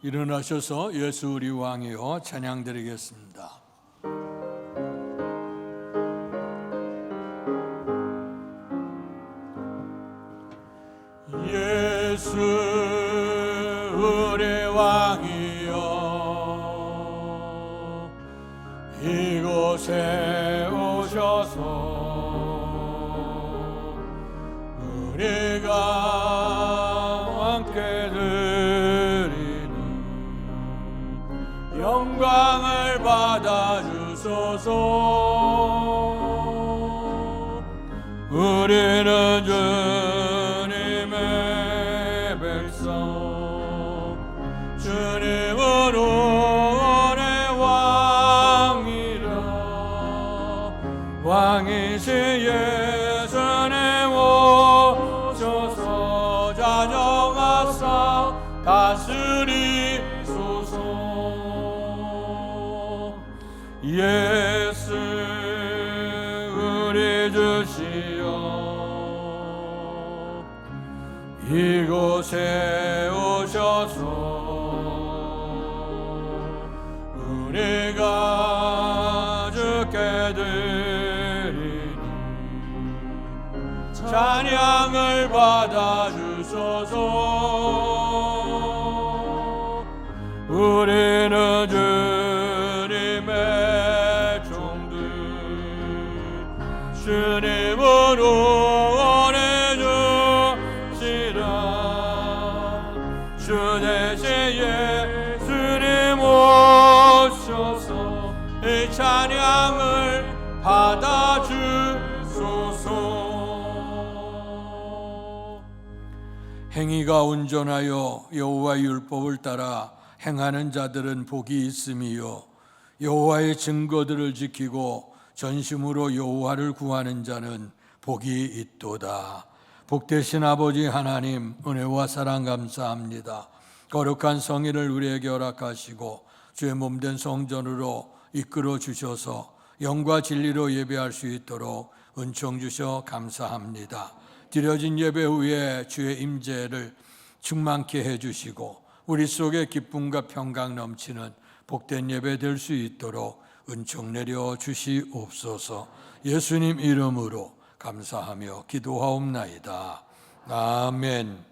일어나셔서 예수 우리 왕이여 찬양드리겠습니다. 예수 우리 왕이여 이곳에 오셔서 우리가 함께 드리니 영광을 받아 주소서. 우리는 주님의 백성, 주님은 우리의 왕이라. 왕이신 예수님 오셔서 자정하사 다스리소서. 예수 우리 주시여 이곳에 오셔서 우리가 주께 드리니 찬양을 받아 주소서. 우리는 주님의 종들, 주님은 우리 주시라. 주 대신 예수님 오셔서 이 찬양을 받아 주소서. 행위가 온전하여 여호와의 율법을 따라 행하는 자들은 복이 있음이요 여호와의 증거들을 지키고 전심으로 여호와를 구하는 자는 복이 있도다. 복되신 아버지 하나님, 은혜와 사랑 감사합니다. 거룩한 성의를 우리에게 허락하시고 주의 몸된 성전으로 이끌어 주셔서 영과 진리로 예배할 수 있도록 은총 주셔 감사합니다. 드려진 예배 후에 주의 임재를 충만케 해주시고 우리 속에 기쁨과 평강 넘치는 복된 예배 될 수 있도록 은총 내려 주시옵소서. 예수님 이름으로 감사하며 기도하옵나이다. 아멘.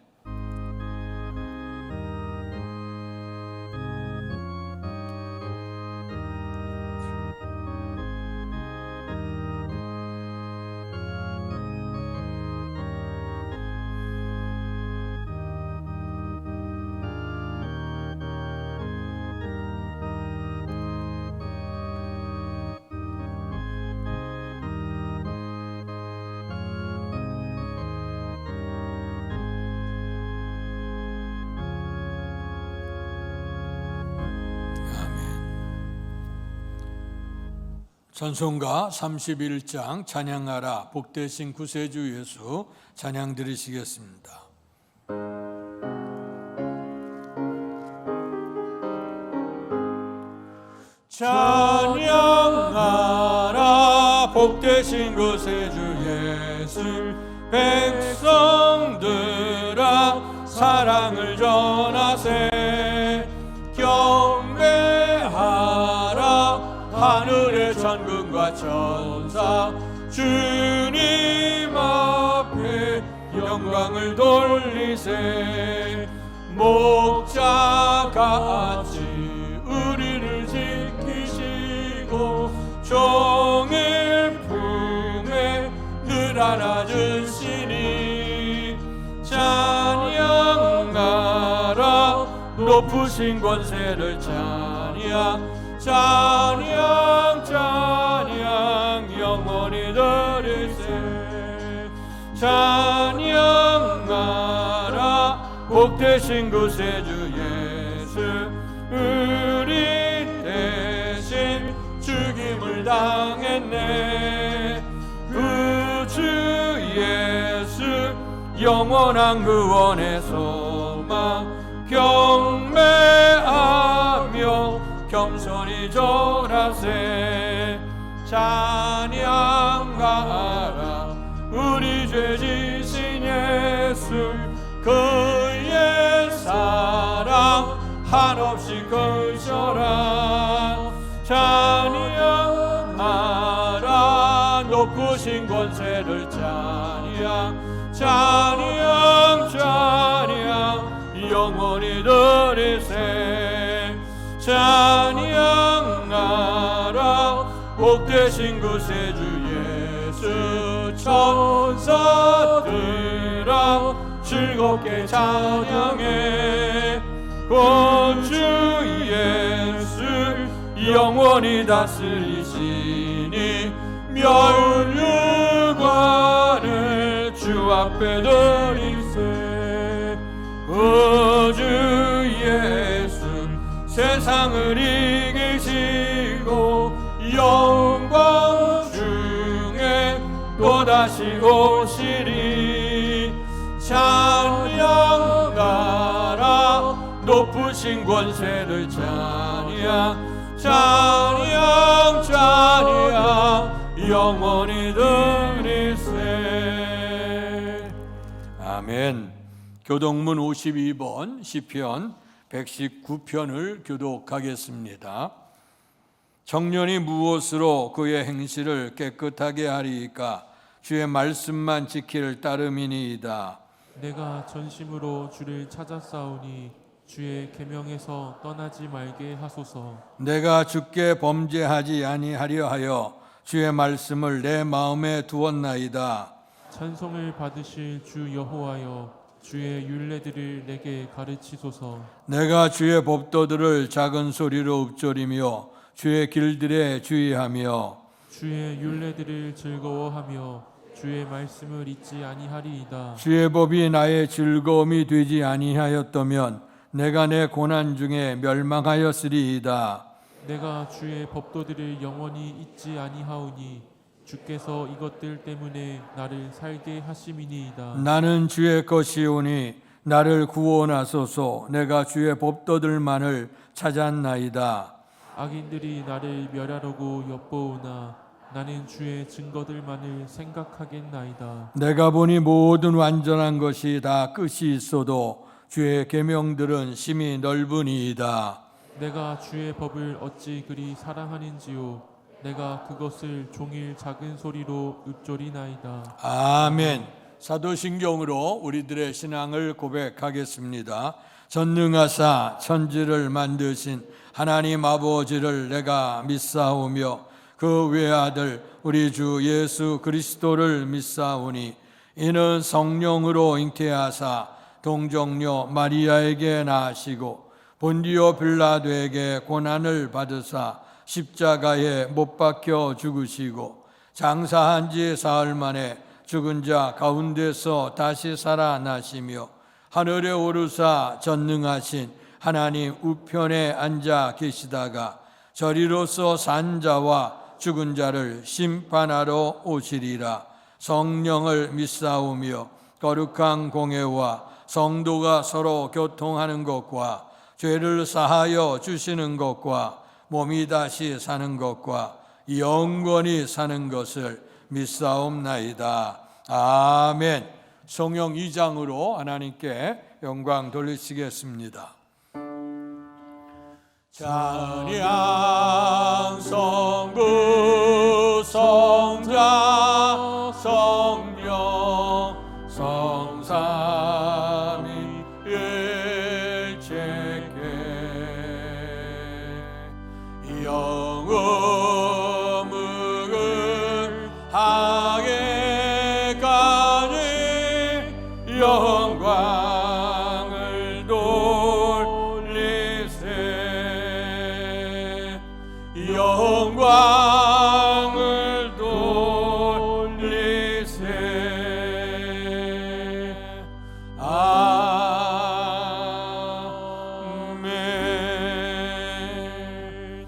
찬송가 31장 찬양하라 복되신 구세주 예수 찬양 드리시겠습니다. 찬양하라 복되신 구세주 예수 백성들아 사랑을 전하세. 경배하라 하늘의 천군과 천사 주님 앞에 영광을 돌리세. 목자같이 우리를 지키시고 종일 품에 늘 안아주시니 찬양하라 높으신 권세를 찬양 찬양 찬양 영원히 드리세. 찬양하라 복되신 구세주 예수 우리 대신 죽임을 당했네. 구주 예수 영원한 구원의 소망 경배하며 겸손히 절하세. 찬양하라 우리 죄 지신 예수 그의 사랑 한없이 권세를 찬양 찬양 찬양 영원히 드리세 찬양하라 복되신 구세주 예수 천사들아 즐겁게 찬양해 주 예수 영원히 다스리시니 멸류관을 주 앞에 드리세 주 예수 세상을 이기시고 영광 중에 또다시 오시리 찬양하라 높으신 권세를 찬양 찬양 찬양 영원히 드리세 아멘. 교동문 52번 시편 119편을 교독하겠습니다. 청년이 무엇으로 그의 행실을 깨끗하게 하리이까 주의 말씀만 지킬 따름이니이다. 내가 전심으로 주를 찾았사오니 주의 계명에서 떠나지 말게 하소서. 내가 주께 범죄하지 아니하려 하여 주의 말씀을 내 마음에 두었나이다. 찬송을 받으실 주 여호와여 주의 율례들을 내게 가르치소서. 내가 주의 법도들을 작은 소리로 읊조리며 주의 길들에 주의하며 주의 율례들을 즐거워하며 주의 말씀을 잊지 아니하리이다. 주의 법이 나의 즐거움이 되지 아니하였다면 내가 내 고난 중에 멸망하였으리이다. 내가 주의 법도들을 영원히 잊지 아니하오니 주께서 이것들 때문에 나를 살게 하심이니이다. 나는 주의 것이오니 나를 구원하소서. 내가 주의 법도들만을 찾았나이다. 악인들이 나를 멸하려고 엿보오나 나는 주의 증거들만을 생각하겠나이다. 내가 보니 모든 완전한 것이 다 끝이 있어도 주의 계명들은 심히 넓으니이다. 내가 주의 법을 어찌 그리 사랑하는지요. 내가 그것을 종일 작은 소리로 읊조리나이다. 아멘. 사도신경으로 우리들의 신앙을 고백하겠습니다. 전능하사 천지를 만드신 하나님 아버지를 내가 믿사오며 그 외아들 우리 주 예수 그리스도를 믿사오니 이는 성령으로 잉태하사 동정녀 마리아에게 나시고 본디오 빌라도에게 고난을 받으사 십자가에 못 박혀 죽으시고 장사한 지 사흘 만에 죽은 자 가운데서 다시 살아나시며 하늘에 오르사 전능하신 하나님 우편에 앉아 계시다가 저리로서 산 자와 죽은 자를 심판하러 오시리라. 성령을 믿사오며 거룩한 공회와 성도가 서로 교통하는 것과 죄를 사하여 주시는 것과 몸이 다시 사는 것과 영원히 사는 것을 믿사옵나이다. 아멘. 성령 2장으로 하나님께 영광 돌리시겠습니다. 찬양 성부 성자 성령 성삼위 일체께 영음을 하게까지 영광을 돌리세 영광을 돌리세 아멘.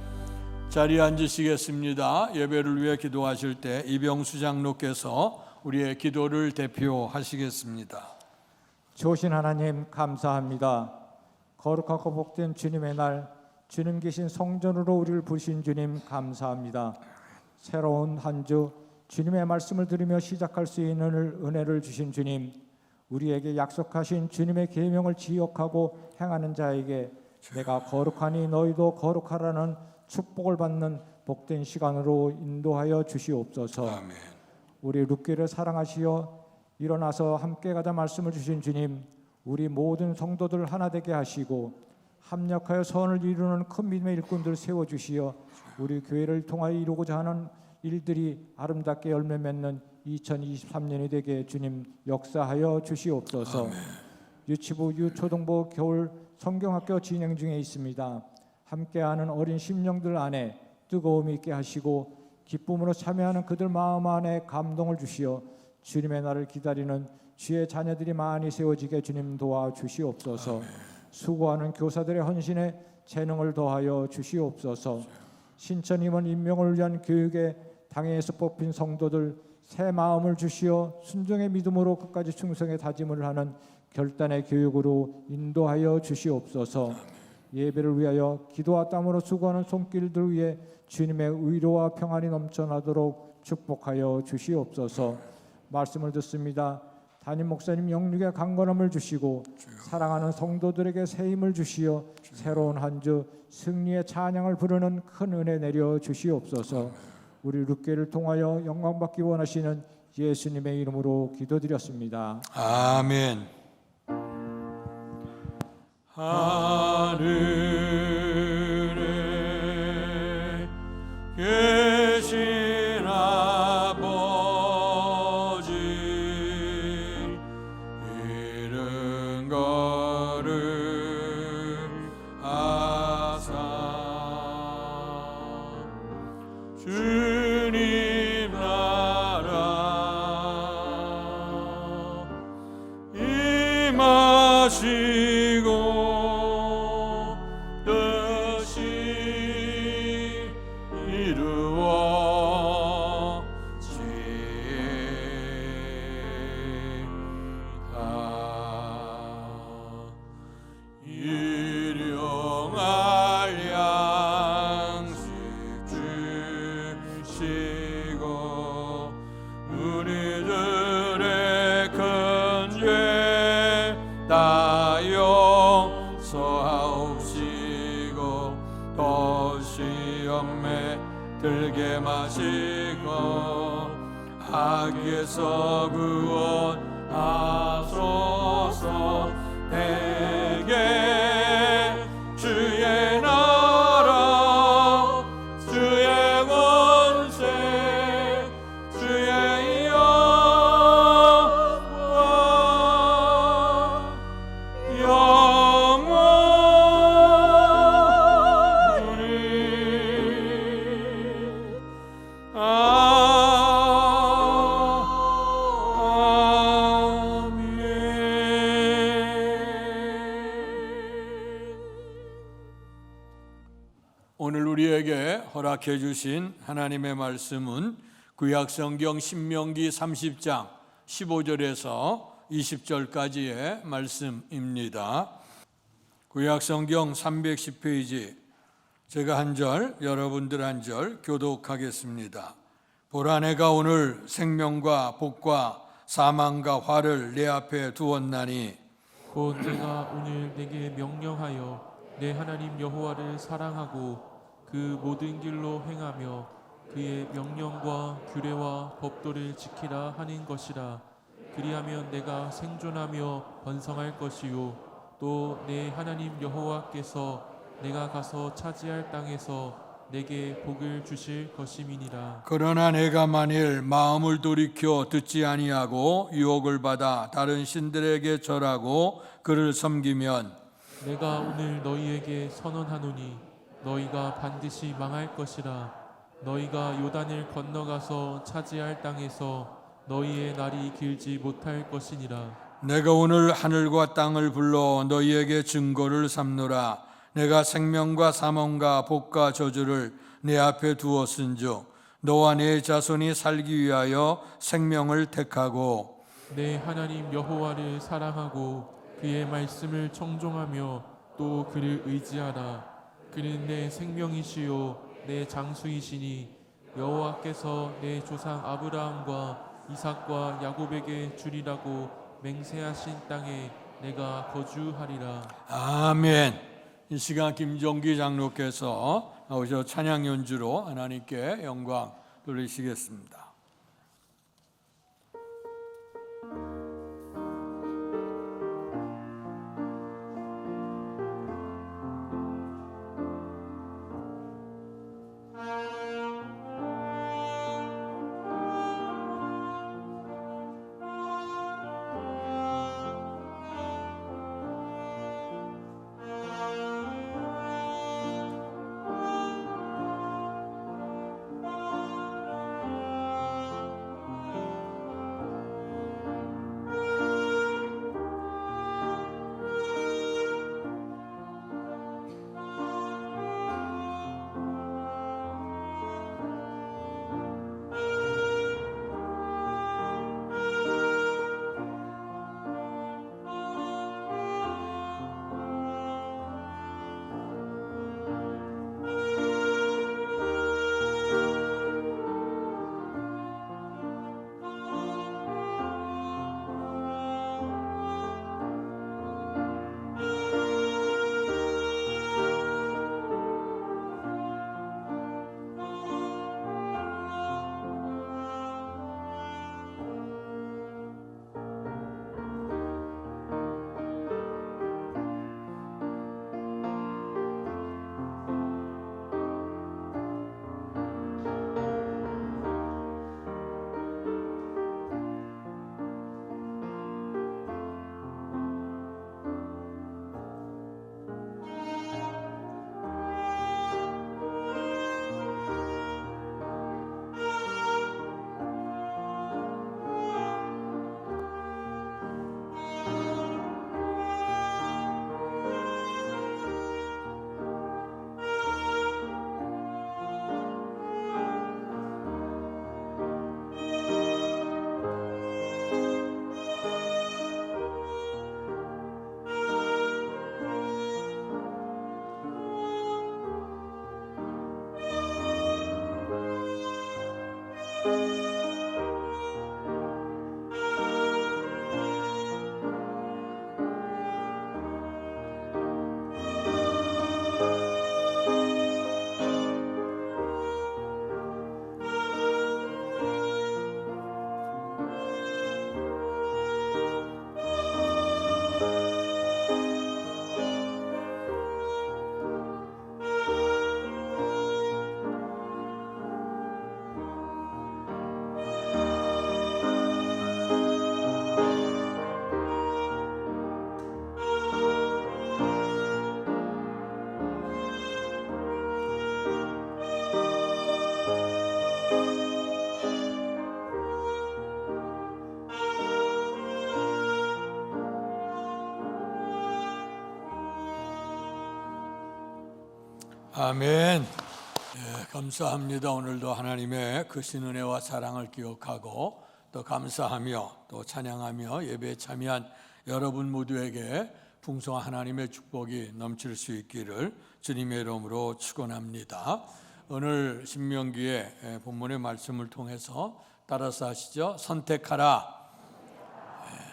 자리에 앉으시겠습니다. 예배를 위해 기도하실 때 이병수 장로께서 우리의 기도를 대표하시겠습니다. 좋으신 하나님 감사합니다. 거룩하고 복된 주님의 날, 주님 계신 성전으로 우리를 부르신 주님 감사합니다. 새로운 한 주 주님의 말씀을 들으며 시작할 수 있는 은혜를 주신 주님, 우리에게 약속하신 주님의 계명을 기억하고 행하는 자에게 내가 거룩하니 너희도 거룩하라는 축복을 받는 복된 시간으로 인도하여 주시옵소서. 아멘. 우리 룻기를 사랑하시어 일어나서 함께 가자 말씀을 주신 주님, 우리 모든 성도들 하나 되게 하시고 합력하여 선을 이루는 큰 믿음의 일꾼들 세워주시어 우리 교회를 통하여 이루고자 하는 일들이 아름답게 열매 맺는 2023년이 되게 주님 역사하여 주시옵소서. 유치부, 유초등부 겨울 성경학교 진행 중에 있습니다. 함께하는 어린 심령들 안에 뜨거움이 있게 하시고 기쁨으로 참여하는 그들 마음 안에 감동을 주시어 주님의 날을 기다리는 주의 자녀들이 많이 세워지게 주님 도와주시옵소서. 수고하는 교사들의 헌신에 재능을 더하여 주시옵소서. 신천 임원 임명을 위한 교육에 당회에서 뽑힌 성도들 새 마음을 주시어 순종의 믿음으로 끝까지 충성의 다짐을 하는 결단의 교육으로 인도하여 주시옵소서. 예배를 위하여 기도와 땀으로 수고하는 손길들 위해 주님의 의로와 평안이 넘쳐나도록 축복하여 주시옵소서. 말씀을 듣습니다. 담임 목사님 영육의 강건함을 주시고 사랑하는 성도들에게 새 힘을 주시어 새로운 한 주 승리의 찬양을 부르는 큰 은혜 내려 주시옵소서. 우리 룻기를 통하여 영광받기 원하시는 예수님의 이름으로 기도드렸습니다. 아멘. 하늘에 계신 아버지 이름 거룩하사 주님 나라 임하시고 들게 마시고 악에서 구원하소서. 내게 주의 나라 주의 권세 주의 오늘 우리에게 허락해 주신 하나님의 말씀은 구약성경 신명기 30장 15절에서 20절까지의 말씀입니다. 구약성경 310페이지 제가 한 절, 여러분들 한 절 교독하겠습니다. 보라, 내가 오늘 생명과 복과 사망과 화를 내 앞에 두었나니 곧 내가 오늘 내게 명령하여 내 하나님 여호와를 사랑하고 그 모든 길로 행하며 그의 명령과 규례와 법도를 지키라 하는 것이라. 그리하면 내가 생존하며 번성할 것이요 또 내 하나님 여호와께서 내가 가서 차지할 땅에서 내게 복을 주실 것임이니라. 그러나 내가 만일 마음을 돌이켜 듣지 아니하고 유혹을 받아 다른 신들에게 절하고 그를 섬기면 내가 오늘 너희에게 선언하노니 너희가 반드시 망할 것이라. 너희가 요단을 건너가서 차지할 땅에서 너희의 날이 길지 못할 것이니라. 내가 오늘 하늘과 땅을 불러 너희에게 증거를 삼노라. 내가 생명과 사망과 복과 저주를 내 앞에 두었은즉 너와 내 자손이 살기 위하여 생명을 택하고 내 하나님 여호와를 사랑하고 그의 말씀을 청종하며 또 그를 의지하라. 그는 내 생명이시요 내 장수이시니 여호와께서 내 조상 아브라함과 이삭과 야곱에게 주리라고 맹세하신 땅에 내가 거주하리라. 아멘. 이 시간 김종기 장로께서 나오셔 찬양 연주로 하나님께 영광 돌리시겠습니다. 아멘. 감사합니다. 오늘도 하나님의 크신 은혜와 사랑을 기억하고 또 감사하며 또 찬양하며 예배에 참여한 여러분 모두에게 풍성한 하나님의 축복이 넘칠 수 있기를 주님의 이름으로 축원합니다. 오늘 신명기의 본문의 말씀을 통해서 따라서 하시죠. 선택하라.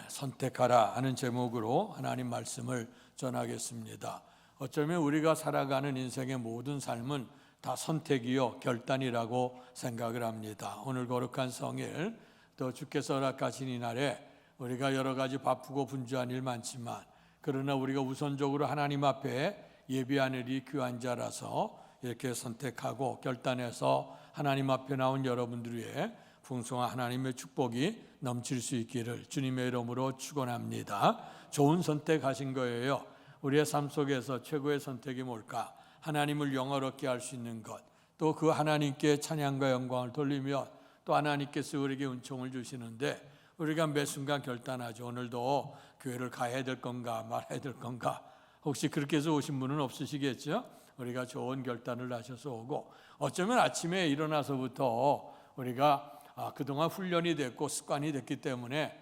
선택하라 하는 제목으로 하나님 말씀을 전하겠습니다. 어쩌면 우리가 살아가는 인생의 모든 삶은 다 선택이요 결단이라고 생각을 합니다. 오늘 거룩한 성일 또 주께서 허락하신 이날에 우리가 여러 가지 바쁘고 분주한 일 많지만 그러나 우리가 우선적으로 하나님 앞에 예비한 일이 귀한 자라서 이렇게 선택하고 결단해서 하나님 앞에 나온 여러분들 위해 풍성한 하나님의 축복이 넘칠 수 있기를 주님의 이름으로 축원합니다. 좋은 선택하신 거예요. 우리의 삶 속에서 최고의 선택이 뭘까? 하나님을 영화롭게 할 수 있는 것, 또 그 하나님께 찬양과 영광을 돌리며 또 하나님께서 우리에게 은총을 주시는데 우리가 매 순간 결단하죠. 오늘도 교회를 가야 될 건가 말아야 될 건가. 혹시 그렇게 해서 오신 분은 없으시겠죠? 우리가 좋은 결단을 하셔서 오고 어쩌면 아침에 일어나서부터 우리가 그동안 훈련이 됐고 습관이 됐기 때문에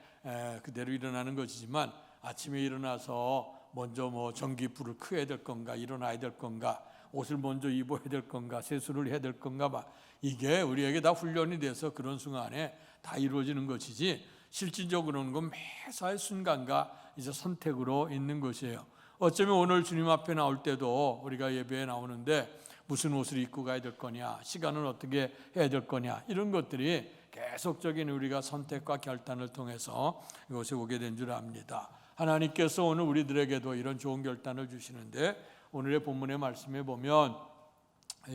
그대로 일어나는 것이지만 아침에 일어나서 먼저 전기불을 켜야 될 건가 일어나야 될 건가 옷을 먼저 입어야 될 건가 세수를 해야 될 건가 이게 우리에게 다 훈련이 돼서 그런 순간에 다 이루어지는 것이지 실질적으로는 건 매사의 순간과 이제 선택으로 있는 것이에요. 어쩌면 오늘 주님 앞에 나올 때도 우리가 예배에 나오는데 무슨 옷을 입고 가야 될 거냐 시간을 어떻게 해야 될 거냐 이런 것들이 계속적인 우리가 선택과 결단을 통해서 이곳에 오게 된 줄 압니다. 하나님께서 오늘 우리들에게도 이런 좋은 결단을 주시는데 오늘의 본문의 말씀에 보면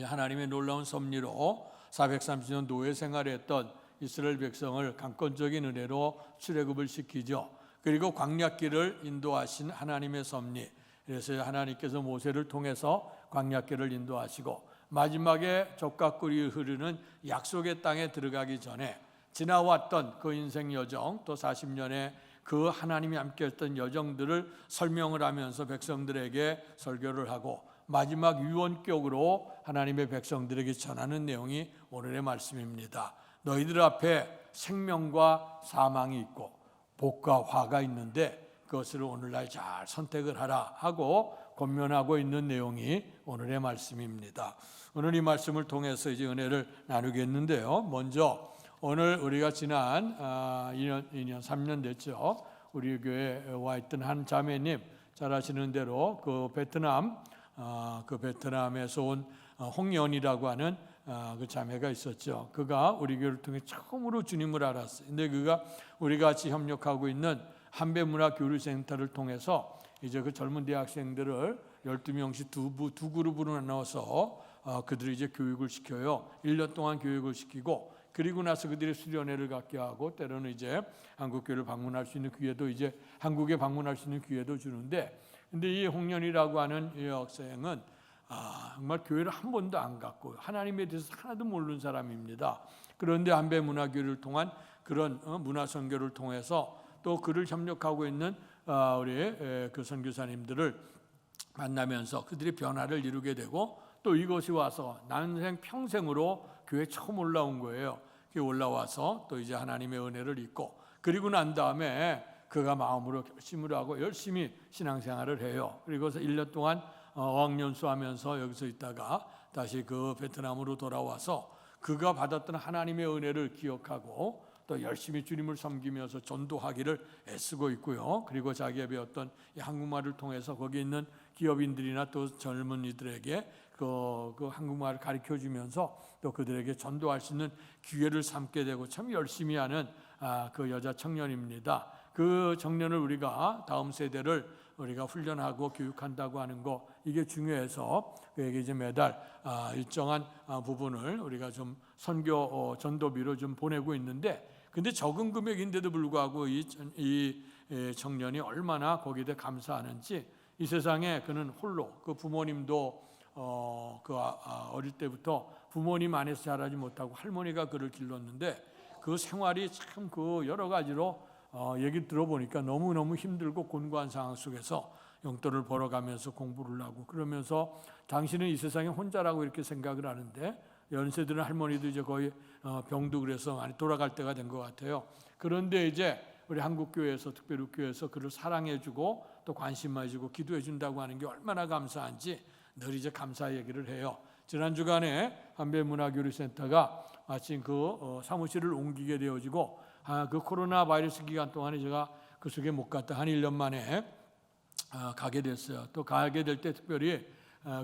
하나님의 놀라운 섭리로 430년 노예 생활했던 이스라엘 백성을 강권적인 은혜로 출애굽을 시키죠. 그리고 광야길을 인도하신 하나님의 섭리. 그래서 하나님께서 모세를 통해서 광야길을 인도하시고 마지막에 젖과 꿀이 흐르는 약속의 땅에 들어가기 전에 지나왔던 그 인생 여정 또 40년의 그 하나님이 함께했던 여정들을 설명을 하면서 백성들에게 설교를 하고 마지막 유언격으로 하나님의 백성들에게 전하는 내용이 오늘의 말씀입니다. 너희들 앞에 생명과 사망이 있고 복과 화가 있는데 그것을 오늘날 잘 선택을 하라 하고 권면하고 있는 내용이 오늘의 말씀입니다. 오늘 이 말씀을 통해서 이제 은혜를 나누겠는데요. 먼저 오늘 우리가 지난 2년 3년 됐죠. 우리 교회에 와 있던 한 자매님 잘 아시는 대로 그 베트남에서 온 홍연이라고 하는 그 자매가 있었죠. 그가 우리 교회를 통해 처음으로 주님을 알았어요. 근데 그가 우리가 같이 협력하고 있는 한배문화교류센터를 통해서 이제 그 젊은 대학생들을 12명씩 두 그룹으로 나눠서 그들이 이제 교육을 시켜요. 1년 동안 교육을 시키고 그리고 나서 그들이 수련회를 갖게 하고 때로는 이제 한국 교회를 방문할 수 있는 기회도 이제 한국에 방문할 수 있는 기회도 주는데 근데 이 홍련이라고 하는 이 학생은 정말 교회를 한 번도 안 갔고 하나님에 대해서 하나도 모르는 사람입니다. 그런데 한배문화교를 통한 그런 문화선교를 통해서 또 그를 협력하고 있는 우리 그 선교사님들을 만나면서 그들이 변화를 이루게 되고 또 이곳에 와서 난생 평생으로 교회 처음 올라온 거예요. 올라와서 또 이제 하나님의 은혜를 입고 그리고 난 다음에 그가 마음으로 결심을 하고 열심히 신앙생활을 해요. 그리고서 1년 동안 어학연수 하면서 여기서 있다가 다시 그 베트남으로 돌아와서 그가 받았던 하나님의 은혜를 기억하고 또 열심히 주님을 섬기면서 전도하기를 애쓰고 있고요. 그리고 자기가 배웠던 이 한국말을 통해서 거기 있는 기업인들이나 또 젊은이들에게 그 한국말을 가르쳐주면서 또 그들에게 전도할 수 있는 기회를 삼게 되고 참 열심히 하는 그 여자 청년입니다. 그 청년을 우리가 다음 세대를 우리가 훈련하고 교육한다고 하는 거 이게 중요해서 그에게 이제 매달 일정한 부분을 우리가 좀 선교 전도비로 좀 보내고 있는데 근데 적은 금액인데도 불구하고 이 청년이 얼마나 거기에 감사하는지 이 세상에 그는 홀로 그 부모님도 어릴 때부터 부모님 안에서 자라지 못하고 할머니가 그를 길렀는데 그 생활이 참 그 여러 가지로 얘기 들어보니까 너무너무 힘들고 곤고한 상황 속에서 용돈을 벌어가면서 공부를 하고 그러면서 당신은 이 세상에 혼자라고 이렇게 생각을 하는데 연세들은 할머니도 이제 거의 병도 그래서 많이 돌아갈 때가 된 것 같아요. 그런데 이제 우리 한국교회에서 특별히 교회에서 그를 사랑해주고 또 관심해주고 기도해준다고 하는 게 얼마나 감사한지 늘 이제 감사 얘기를 해요. 지난 주간에 한배문화교류센터가 마침 그 사무실을 옮기게 되어지고 그 코로나 바이러스 기간 동안에 제가 그 속에 못 갔다 한 1년 만에 가게 됐어요. 또 가게 될 때 특별히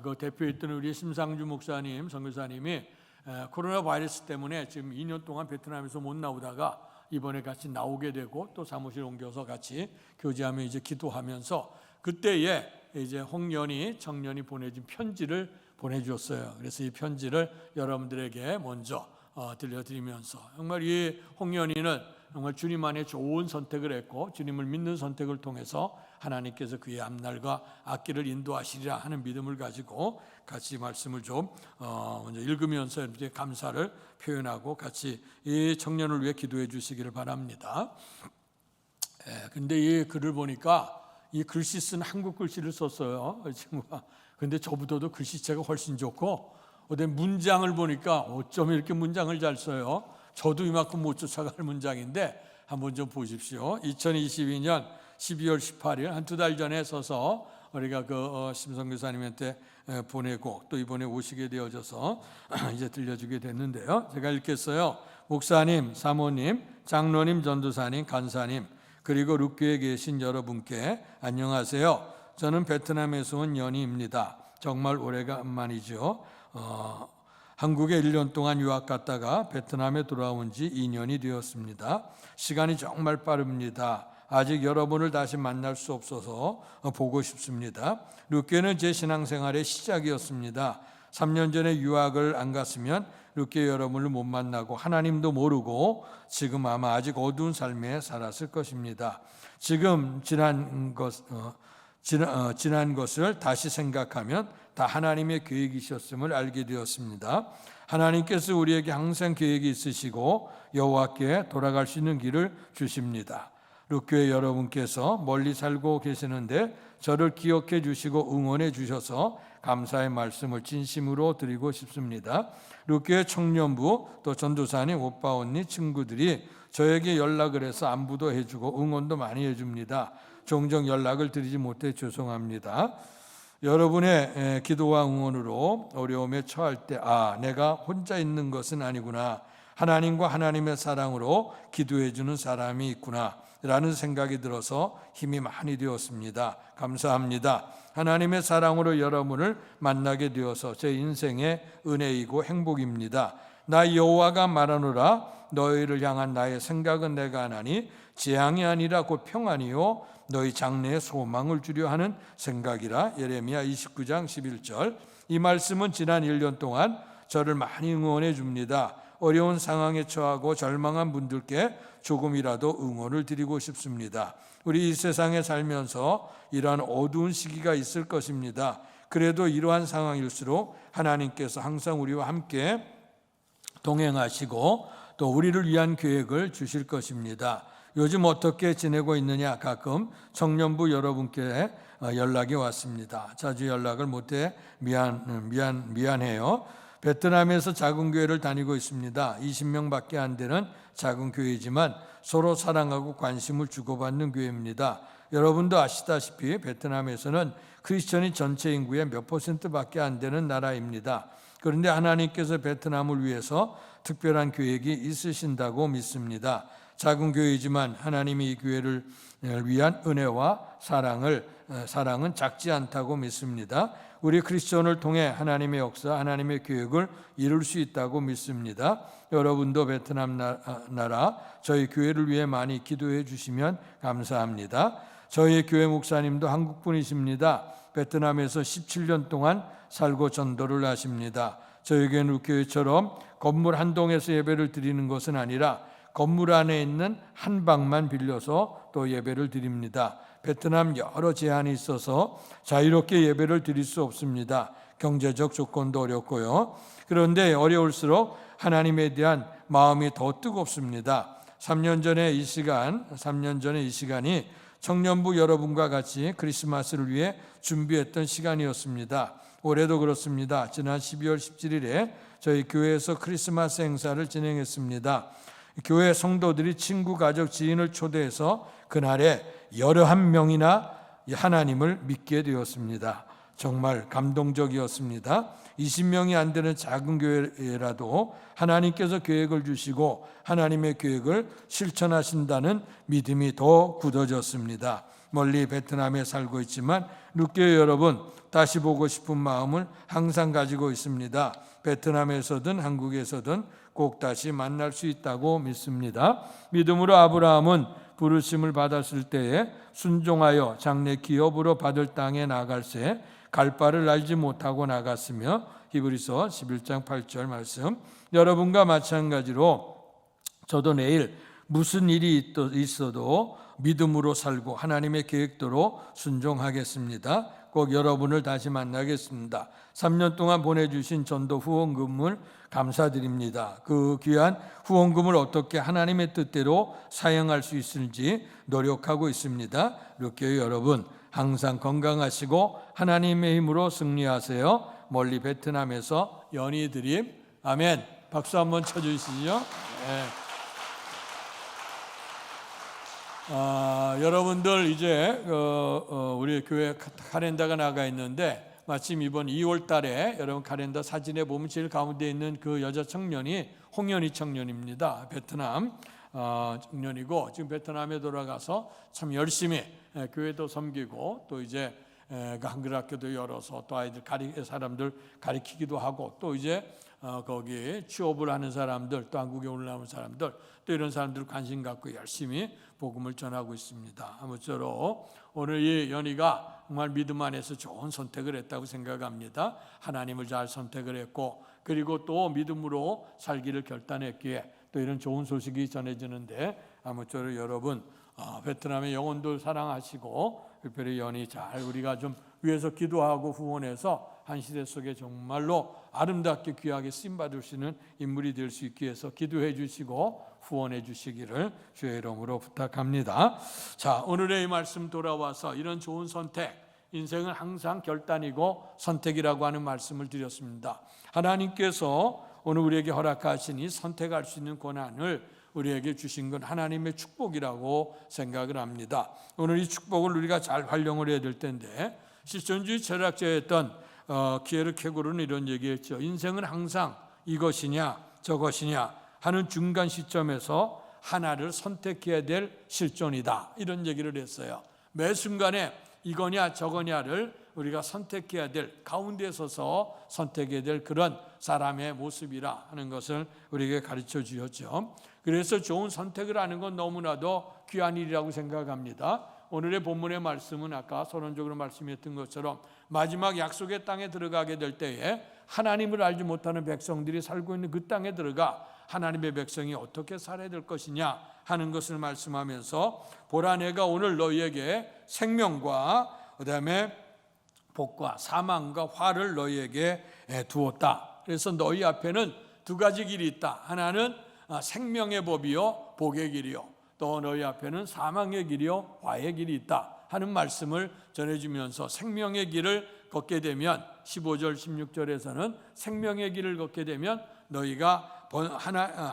그 대표했던 우리 심상주 목사님, 선교사님이 코로나 바이러스 때문에 지금 2년 동안 베트남에서 못 나오다가 이번에 같이 나오게 되고 또 사무실 옮겨서 같이 교제하며 이제 기도하면서 그때에 이제 홍연이 청년이 보내준 편지를 보내주었어요. 그래서 이 편지를 여러분들에게 먼저 들려드리면서 정말 이 홍연이는 정말 주님 안에 좋은 선택을 했고 주님을 믿는 선택을 통해서 하나님께서 그의 앞날과 앞길을 인도하시리라 하는 믿음을 가지고 같이 말씀을 좀 먼저 읽으면서 여러분들의 감사를 표현하고 같이 이 청년을 위해 기도해 주시기를 바랍니다. 근데 이 글을 보니까 이 글씨 쓴 한국 글씨를 썼어요. 이 친구가. 근데 저보다도 글씨체가 훨씬 좋고 어떤 문장을 보니까 어쩜 이렇게 문장을 잘 써요. 저도 이만큼 못 쫓아갈 문장인데 한번 좀 보십시오. 2022년 12월 18일 한 두 달 전에 써서 우리가 그 심성교사님한테 보내고 또 이번에 오시게 되어져서 이제 들려주게 됐는데요. 제가 읽겠어요. 목사님, 사모님, 장로님, 전도사님, 간사님 그리고 룩교에 계신 여러분께 안녕하세요. 저는 베트남에서 온 연희입니다. 정말 오래간만이죠. 한국에 1년 동안 유학 갔다가 베트남에 돌아온 지 2년이 되었습니다. 시간이 정말 빠릅니다. 아직 여러분을 다시 만날 수 없어서 보고 싶습니다. 룩교는 제 신앙생활의 시작이었습니다. 3년 전에 유학을 안 갔으면 룩교 여러분을 못 만나고 하나님도 모르고 지금 아마 아직 어두운 삶에 살았을 것입니다. 지금 지난 것을 다시 생각하면 다 하나님의 계획이셨음을 알게 되었습니다. 하나님께서 우리에게 항상 계획이 있으시고 여호와께 돌아갈 수 있는 길을 주십니다. 룩교회 여러분께서 멀리 살고 계시는데 저를 기억해 주시고 응원해 주셔서 감사의 말씀을 진심으로 드리고 싶습니다. 룩교회 청년부 또 전도사님, 오빠, 언니, 친구들이 저에게 연락을 해서 안부도 해주고 응원도 많이 해줍니다. 종종 연락을 드리지 못해 죄송합니다. 여러분의 기도와 응원으로 어려움에 처할 때 내가 혼자 있는 것은 아니구나. 하나님과 하나님의 사랑으로 기도해 주는 사람이 있구나 라는 생각이 들어서 힘이 많이 되었습니다. 감사합니다. 하나님의 사랑으로 여러분을 만나게 되어서 제 인생의 은혜이고 행복입니다. 나 여호와가 말하노라 너희를 향한 나의 생각은 내가 하나니 재앙이 아니라 곧 평안이요 너희 장래에 소망을 주려 하는 생각이라. 예레미야 29장 11절. 이 말씀은 지난 1년 동안 저를 많이 응원해 줍니다. 어려운 상황에 처하고 절망한 분들께 조금이라도 응원을 드리고 싶습니다. 우리 이 세상에 살면서 이러한 어두운 시기가 있을 것입니다. 그래도 이러한 상황일수록 하나님께서 항상 우리와 함께 동행하시고 또 우리를 위한 계획을 주실 것입니다. 요즘 어떻게 지내고 있느냐 가끔 청년부 여러분께 연락이 왔습니다. 자주 연락을 못해 미안해요. 베트남에서 작은 교회를 다니고 있습니다. 20명밖에 안 되는 작은 교회이지만 서로 사랑하고 관심을 주고받는 교회입니다. 여러분도 아시다시피 베트남에서는 크리스천이 전체 인구의 몇 %밖에 안 되는 나라입니다. 그런데 하나님께서 베트남을 위해서 특별한 계획이 있으신다고 믿습니다. 작은 교회이지만 하나님이 이 교회를 위한 은혜와 사랑은 작지 않다고 믿습니다. 우리 크리스천을 통해 하나님의 역사, 하나님의 계획을 이룰 수 있다고 믿습니다. 여러분도 베트남 나라 저희 교회를 위해 많이 기도해 주시면 감사합니다. 저희 교회 목사님도 한국 분이십니다. 베트남에서 17년 동안 살고 전도를 하십니다. 저희 교회는 교회처럼 건물 한 동에서 예배를 드리는 것은 아니라 건물 안에 있는 한 방만 빌려서 또 예배를 드립니다. 베트남 여러 제한이 있어서 자유롭게 예배를 드릴 수 없습니다. 경제적 조건도 어렵고요. 그런데 어려울수록 하나님에 대한 마음이 더 뜨겁습니다. 3년 전에 이 시간이 청년부 여러분과 같이 크리스마스를 위해 준비했던 시간이었습니다. 올해도 그렇습니다. 지난 12월 17일에 저희 교회에서 크리스마스 행사를 진행했습니다. 교회 성도들이 친구, 가족, 지인을 초대해서 그날에 11명이나 하나님을 믿게 되었습니다. 정말 감동적이었습니다. 20명이 안 되는 작은 교회라도 하나님께서 계획을 주시고 하나님의 계획을 실천하신다는 믿음이 더 굳어졌습니다. 멀리 베트남에 살고 있지만 룩교회 여러분 다시 보고 싶은 마음을 항상 가지고 있습니다. 베트남에서든 한국에서든 꼭 다시 만날 수 있다고 믿습니다. 믿음으로 아브라함은 부르심을 받았을 때에 순종하여 장래 기업으로 받을 땅에 나갈새 갈 바를 알지 못하고 나갔으며 히브리서 11장 8절 말씀. 여러분과 마찬가지로 저도 내일 무슨 일이 있어도 믿음으로 살고 하나님의 계획대로 순종하겠습니다. 꼭 여러분을 다시 만나겠습니다. 3년 동안 보내주신 전도 후원금을 감사드립니다. 그 귀한 후원금을 어떻게 하나님의 뜻대로 사용할 수 있을지 노력하고 있습니다. 룩교회 여러분 항상 건강하시고 하나님의 힘으로 승리하세요. 멀리 베트남에서 연희 드림. 아멘. 박수 한번 쳐주시죠. 네. 여러분들 이제 우리 교회 카렌다가 나가 있는데 마침 이번 2월 달에 여러분 카렌다 사진에 보면 제일 가운데 있는 그 여자 청년이 홍연희 청년입니다. 베트남 청년이고 지금 베트남에 돌아가서 참 열심히 교회도 섬기고 또 이제 한글 학교도 열어서 또 아이들 사람들 가리키기도 하고 또 이제 거기 취업을 하는 사람들 또 한국에 올라오는 사람들 또 이런 사람들 관심 갖고 열심히 복음을 전하고 있습니다. 아무쪼록 오늘 이 연희가 정말 믿음 안에서 좋은 선택을 했다고 생각합니다. 하나님을 잘 선택을 했고 그리고 또 믿음으로 살기를 결단했기에 또 이런 좋은 소식이 전해지는데 아무쪼록 여러분 베트남의 영혼도 사랑하시고 특별히 연희 잘 우리가 좀 위해서 기도하고 후원해서 한 시대 속에 정말로 아름답게 귀하게 쓰임받을 수 있는 인물이 될 수 있기 위해서 기도해 주시고 후원해 주시기를 주의 이름으로 부탁합니다. 자, 오늘의 이 말씀 돌아와서 이런 좋은 선택, 인생은 항상 결단이고 선택이라고 하는 말씀을 드렸습니다. 하나님께서 오늘 우리에게 허락하신 이 선택할 수 있는 권한을 우리에게 주신 건 하나님의 축복이라고 생각을 합니다. 오늘 이 축복을 우리가 잘 활용을 해야 될 텐데 실존주의 철학자였던 키에르 케고르는 이런 얘기했죠. 인생은 항상 이것이냐 저것이냐 하는 중간 시점에서 하나를 선택해야 될 실존이다. 이런 얘기를 했어요. 매 순간에 이거냐 저거냐를 우리가 선택해야 될 가운데 서서 선택해야 될 그런 사람의 모습이라 하는 것을 우리에게 가르쳐 주었죠. 그래서 좋은 선택을 하는 건 너무나도 귀한 일이라고 생각합니다. 오늘의 본문의 말씀은 아까 서론적으로 말씀했던 것처럼 마지막 약속의 땅에 들어가게 될 때에 하나님을 알지 못하는 백성들이 살고 있는 그 땅에 들어가 하나님의 백성이 어떻게 살아야 될 것이냐 하는 것을 말씀하면서 보라 내가 오늘 너희에게 생명과 그다음에 복과 사망과 화를 너희에게 두었다. 그래서 너희 앞에는 두 가지 길이 있다. 하나는 생명의 법이요 복의 길이요 또 너희 앞에는 사망의 길이요 화의 길이 있다 하는 말씀을 전해주면서 생명의 길을 걷게 되면 15절 16절에서는 생명의 길을 걷게 되면 너희가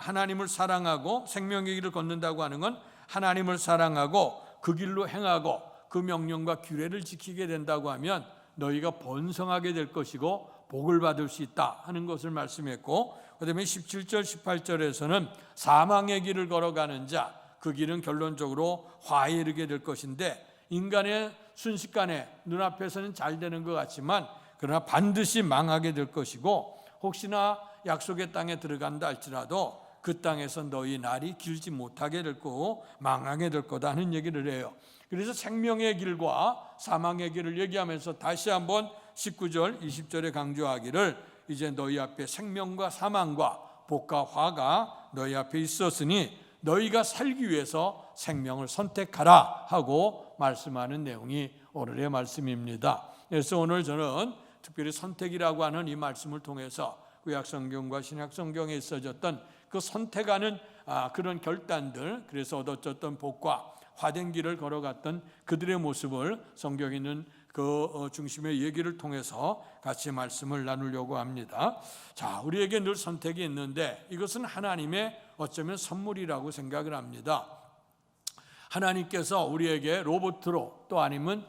하나님을 사랑하고 생명의 길을 걷는다고 하는 건 하나님을 사랑하고 그 길로 행하고 그 명령과 규례를 지키게 된다고 하면 너희가 번성하게 될 것이고 복을 받을 수 있다 하는 것을 말씀했고 그 다음에 17절 18절에서는 사망의 길을 걸어가는 자 그 길은 결론적으로 화에 이르게 될 것인데 인간의 순식간에 눈앞에서는 잘 되는 것 같지만 그러나 반드시 망하게 될 것이고 혹시나 약속의 땅에 들어간다 할지라도 그 땅에서 너희 날이 길지 못하게 될 거고 망하게 될 거다 하는 얘기를 해요. 그래서 생명의 길과 사망의 길을 얘기하면서 다시 한번 19절 20절에 강조하기를 이제 너희 앞에 생명과 사망과 복과 화가 너희 앞에 있었으니 너희가 살기 위해서 생명을 선택하라 하고 말씀하는 내용이 오늘의 말씀입니다. 그래서 오늘 저는 특별히 선택이라고 하는 이 말씀을 통해서 구약성경과 신약성경에 있어졌던 그 선택하는 그런 결단들 그래서 얻어졌던 복과 화된 길을 걸어갔던 그들의 모습을 성경에 있는 그 중심의 얘기를 통해서 같이 말씀을 나누려고 합니다. 자, 우리에게 늘 선택이 있는데 이것은 하나님의 어쩌면 선물이라고 생각을 합니다. 하나님께서 우리에게 로봇으로 또 아니면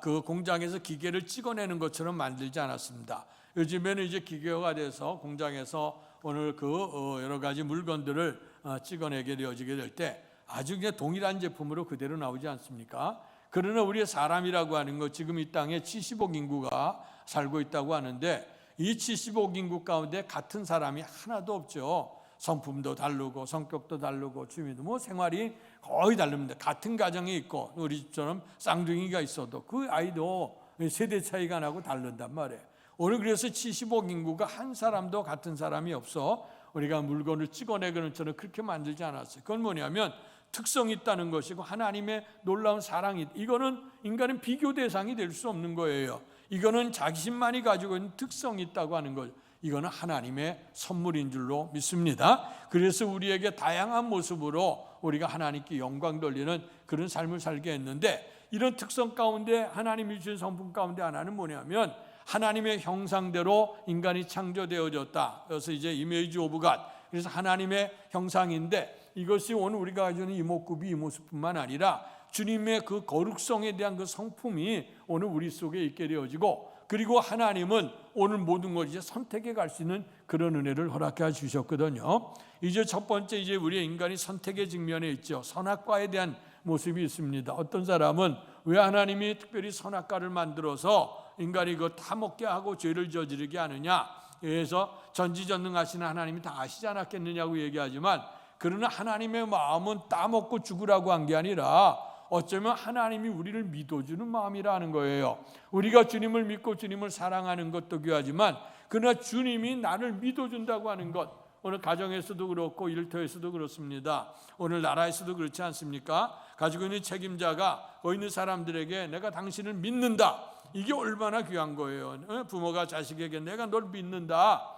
그 공장에서 기계를 찍어내는 것처럼 만들지 않았습니다. 요즘에는 이제 기계화가 돼서 공장에서 오늘 그 여러 가지 물건들을 찍어내게 되어지게 될 때 아주 그냥 동일한 제품으로 그대로 나오지 않습니까? 그러나 우리의 사람이라고 하는 것, 지금 이 땅에 70억 인구가 살고 있다고 하는데 이 70억 인구 가운데 같은 사람이 하나도 없죠. 성품도 다르고 성격도 다르고 취미도 뭐 생활이 거의 다릅니다. 같은 가정에 있고 우리 집처럼 쌍둥이가 있어도 그 아이도 세대 차이가 나고 다른단 말이에요. 오늘 그래서 70억 인구가 한 사람도 같은 사람이 없어 우리가 물건을 찍어내는 것처럼 그렇게 만들지 않았어요. 그건 뭐냐면 특성이 있다는 것이고 하나님의 놀라운 사랑이, 이거는 인간은 비교 대상이 될 수 없는 거예요. 이거는 자신만이 가지고 있는 특성이 있다고 하는 거죠. 이거는 하나님의 선물인 줄로 믿습니다. 그래서 우리에게 다양한 모습으로 우리가 하나님께 영광 돌리는 그런 삶을 살게 했는데, 이런 특성 가운데 하나님이 주신 성품 가운데 하나는 뭐냐면 하나님의 형상대로 인간이 창조되어졌다. 그래서 이제 이미지 오브 갓, 그래서 하나님의 형상인데 이것이 오늘 우리가 가지고 있는 이목구비 이 모습뿐만 아니라 주님의 그 거룩성에 대한 그 성품이 오늘 우리 속에 있게 되어지고, 그리고 하나님은 오늘 모든 걸 이제 선택해 갈 수 있는 그런 은혜를 허락해 주셨거든요. 이제 첫 번째 이제 우리 인간이 선택의 직면에 있죠. 선악과에 대한 모습이 있습니다. 어떤 사람은 왜 하나님이 특별히 선악과를 만들어서 인간이 그거 다 먹게 하고 죄를 저지르게 하느냐, 그래서 전지전능하신 하나님이 다 아시지 않았겠느냐고 얘기하지만, 그러나 하나님의 마음은 따먹고 죽으라고 한 게 아니라 어쩌면 하나님이 우리를 믿어주는 마음이라는 거예요. 우리가 주님을 믿고 주님을 사랑하는 것도 귀하지만 그러나 주님이 나를 믿어준다고 하는 것, 오늘 가정에서도 그렇고 일터에서도 그렇습니다. 오늘 나라에서도 그렇지 않습니까? 가지고 있는 책임자가 거기 있는 사람들에게 내가 당신을 믿는다, 이게 얼마나 귀한 거예요. 부모가 자식에게 내가 널 믿는다,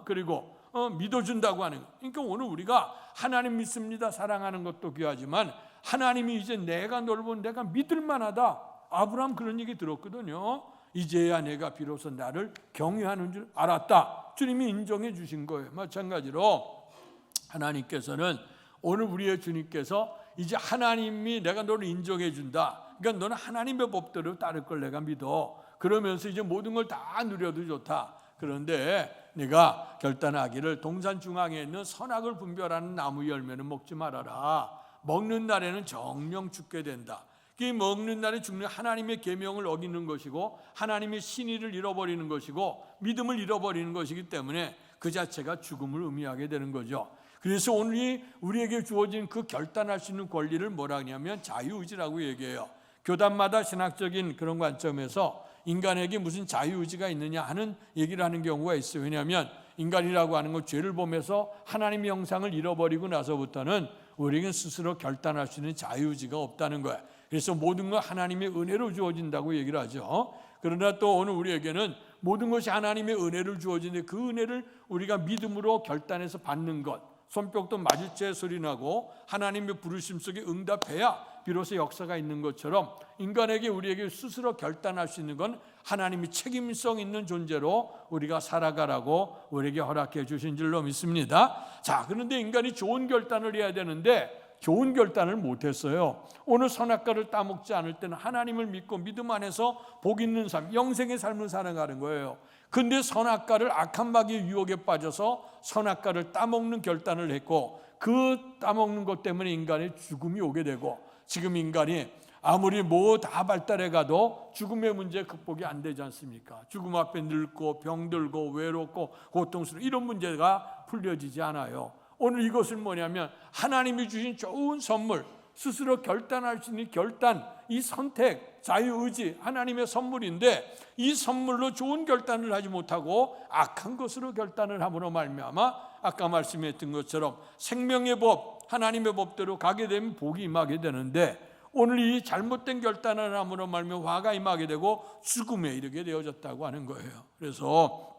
그리고 믿어준다고 하는 것. 그러니까 오늘 우리가 하나님 믿습니다, 사랑하는 것도 귀하지만 하나님이 이제 내가 널 본 내가 믿을 만하다. 아브라함 그런 얘기 들었거든요. 이제야 내가 비로소 나를 경외하는 줄 알았다. 주님이 인정해 주신 거예요. 마찬가지로 하나님께서는 오늘 우리의 주님께서 이제 하나님이 내가 너를 인정해 준다. 그러니까 너는 하나님의 법대로 따를 걸 내가 믿어. 그러면서 이제 모든 걸 다 누려도 좋다. 그런데 네가 결단하기를 동산 중앙에 있는 선악을 분별하는 나무 열매는 먹지 말아라. 먹는 날에는 정령 죽게 된다. 그 먹는 날에 죽는 하나님의 계명을 어기는 것이고 하나님의 신의를 잃어버리는 것이고 믿음을 잃어버리는 것이기 때문에 그 자체가 죽음을 의미하게 되는 거죠. 그래서 오늘 우리에게 주어진 그 결단할 수 있는 권리를 뭐라 하냐면 자유의지라고 얘기해요. 교단마다 신학적인 그런 관점에서 인간에게 무슨 자유의지가 있느냐 하는 얘기를 하는 경우가 있어요. 왜냐하면 인간이라고 하는 건 죄를 범해서 하나님의 형상을 잃어버리고 나서부터는 우리는 스스로 결단할 수 있는 자유의지가 없다는 거야. 그래서 모든 건 하나님의 은혜로 주어진다고 얘기를 하죠. 그러나 또 오늘 우리에게는 모든 것이 하나님의 은혜를 주어지는데 그 은혜를 우리가 믿음으로 결단해서 받는 것, 손뼉도 맞을 때 소리 나고 하나님의 부르심 속에 응답해야 비로소 역사가 있는 것처럼 인간에게 우리에게 스스로 결단할 수 있는 건 하나님이 책임성 있는 존재로 우리가 살아가라고 우리에게 허락해 주신 줄로 믿습니다. 자, 그런데 인간이 좋은 결단을 해야 되는데 좋은 결단을 못했어요. 오늘 선악과를 따먹지 않을 때는 하나님을 믿고 믿음 안에서 복 있는 삶, 영생의 삶을 살아가는 거예요. 근데 선악과를 악한 마귀의 유혹에 빠져서 선악과를 따먹는 결단을 했고 그 따먹는 것 때문에 인간의 죽음이 오게 되고, 지금 인간이 아무리 뭐 다 발달해 가도 죽음의 문제 극복이 안 되지 않습니까? 죽음 앞에 늙고 병들고 외롭고 고통스러운 이런 문제가 풀려지지 않아요. 오늘 이것은 뭐냐면 하나님이 주신 좋은 선물, 스스로 결단할 수 있는 결단, 이 선택, 자유의지, 하나님의 선물인데 이 선물로 좋은 결단을 하지 못하고 악한 것으로 결단을 함으로 말미암아 아까 말씀했던 것처럼 생명의 법, 하나님의 법대로 가게 되면 복이 임하게 되는데 오늘 이 잘못된 결단을 함으로 말미암아 화가 임하게 되고 죽음에 이르게 되어졌다고 하는 거예요. 그래서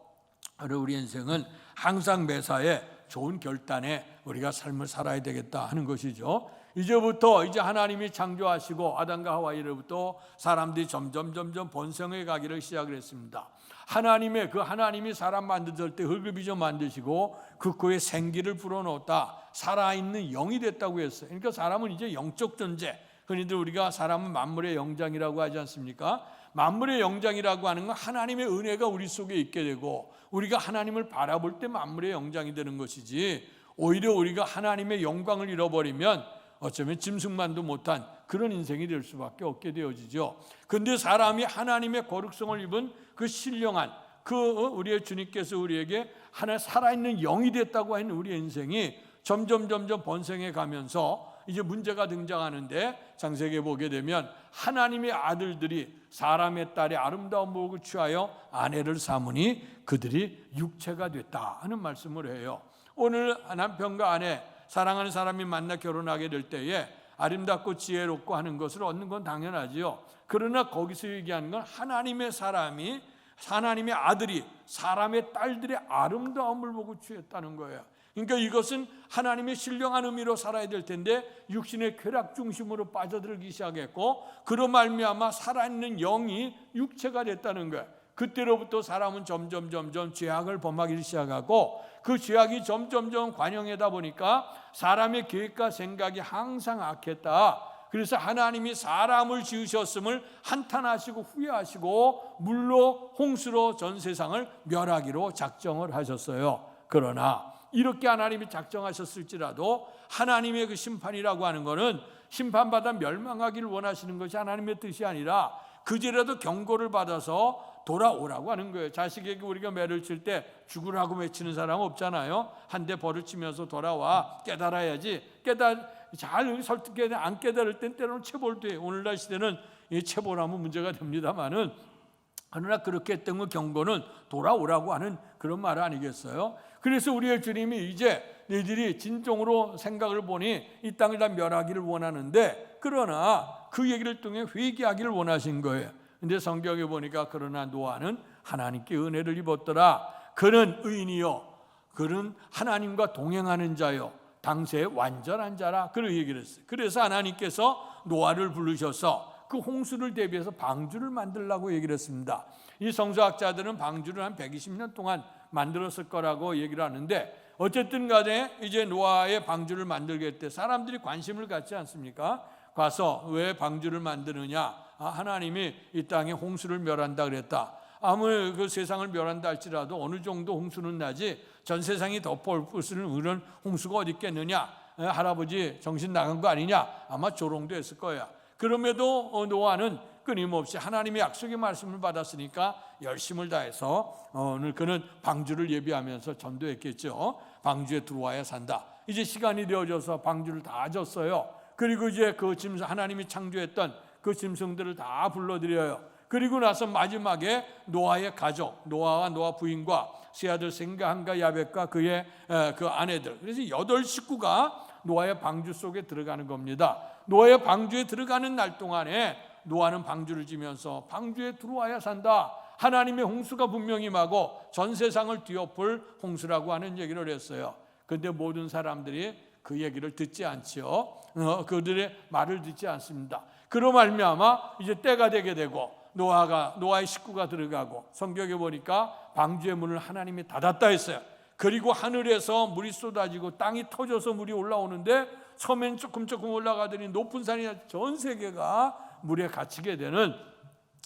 우리 인생은 항상 매사에 좋은 결단에 우리가 삶을 살아야 되겠다 하는 것이죠. 이제부터 이제 하나님이 창조하시고 아담과 하와 이래부터 사람들이 점점 번성해 가기를 시작을 했습니다. 하나님이 사람 만드실 때 흙을 빚어 만드시고 그 코에 생기를 불어넣었다. 살아있는 영이 됐다고 했어요. 그러니까 사람은 이제 영적 존재. 흔히들 우리가 사람은 만물의 영장이라고 하지 않습니까? 만물의 영장이라고 하는 건 하나님의 은혜가 우리 속에 있게 되고 우리가 하나님을 바라볼 때 만물의 영장이 되는 것이지, 오히려 우리가 하나님의 영광을 잃어버리면 어쩌면 짐승만도 못한 그런 인생이 될 수밖에 없게 되어지죠. 그런데 사람이 하나님의 거룩성을 입은 그 신령한 우리의 주님께서 우리에게 하나 살아있는 영이 됐다고 하는 우리의 인생이 점점 번성해 가면서 이제 문제가 등장하는데, 창세기에 보게 되면 하나님의 아들들이 사람의 딸의 아름다운 모습을 취하여 아내를 삼으니 그들이 육체가 됐다 하는 말씀을 해요. 오늘 남편과 아내, 사랑하는 사람이 만나 결혼하게 될 때에 아름답고 지혜롭고 하는 것을 얻는 건 당연하지요. 그러나 거기서 얘기하는 건 하나님의 아들이 사람의 딸들의 아름다움을 보고 취했다는 거예요. 그러니까 이것은 하나님의 신령한 의미로 살아야 될 텐데 육신의 쾌락 중심으로 빠져들기 시작했고, 그로 말미암아 살아있는 영이 육체가 됐다는 거예요. 그때로부터 사람은 점점 죄악을 범하기 시작하고, 그 죄악이 점점 관영하다 보니까 사람의 계획과 생각이 항상 악했다. 그래서 하나님이 사람을 지으셨음을 한탄하시고 후회하시고 물로 홍수로 전 세상을 멸하기로 작정을 하셨어요. 그러나 이렇게 하나님이 작정하셨을지라도 하나님의 그 심판이라고 하는 것은 심판받아 멸망하기를 원하시는 것이 하나님의 뜻이 아니라 그제라도 경고를 받아서 돌아오라고 하는 거예요. 자식에게 우리가 매를 칠 때 죽으라고 외치는 사람은 없잖아요. 한 대 벌을 치면서 돌아와, 깨달아야지. 잘 설득해야 안 깨달을 땐 때로는 체벌도 해요. 오늘날 시대는 체벌하면 문제가 됩니다만은, 그러나 그렇게 했던 경고는 돌아오라고 하는 그런 말 아니겠어요? 그래서 우리의 주님이 이제 너희들이 진정으로 생각을 보니 이 땅을 다 멸하기를 원하는데, 그러나 그 얘기를 통해 회개하기를 원하신 거예요. 근데 성경에 보니까 그러나 노아는 하나님께 은혜를 입었더라. 그는 의인이요, 그는 하나님과 동행하는 자요, 당시에 완전한 자라. 그런 얘기를 했어요. 그래서 하나님께서 노아를 부르셔서 그 홍수를 대비해서 방주를 만들라고 얘기를 했습니다. 이 성서학자들은 방주를 한 120년 동안 만들었을 거라고 얘기를 하는데, 어쨌든 간에 이제 노아의 방주를 만들게 할 때 사람들이 관심을 갖지 않습니까? 가서 왜 방주를 만드느냐? 하나님이 이 땅에 홍수를 멸한다 그랬다. 아무리 그 세상을 멸한다 할지라도 어느 정도 홍수는 나지 전 세상이 덮어쓰는 그런 홍수가 어디 있겠느냐? 할아버지 정신 나간 거 아니냐? 아마 조롱도 했을 거야. 그럼에도 노아는 끊임없이 하나님의 약속의 말씀을 받았으니까 열심을 다해서 오늘 그는 방주를 예비하면서 전도했겠죠. 방주에 들어와야 산다. 이제 시간이 되어져서 방주를 다 졌어요. 그리고 이제 그 짐승, 하나님이 창조했던 그 짐승들을 다 불러들여요. 그리고 나서 마지막에 노아의 가족, 노아와 노아 부인과 세 아들 셈과 함과 야벳과 그의 그 아내들, 그래서 8 식구가 노아의 방주 속에 들어가는 겁니다. 노아의 방주에 들어가는 날 동안에 노아는 방주를 지면서 방주에 들어와야 산다. 하나님의 홍수가 분명히 임하고 전 세상을 뒤엎을 홍수라고 하는 얘기를 했어요. 그런데 모든 사람들이 그 얘기를 듣지 않지요. 그들의 말을 듣지 않습니다. 그로 말미암아 이제 때가 되게 되고 노아의 식구가 들어가고, 성경에 보니까 방주의 문을 하나님이 닫았다 했어요. 그리고 하늘에서 물이 쏟아지고 땅이 터져서 물이 올라오는데, 처음엔 조금 올라가더니 높은 산이 전 세계가 물에 갇히게 되는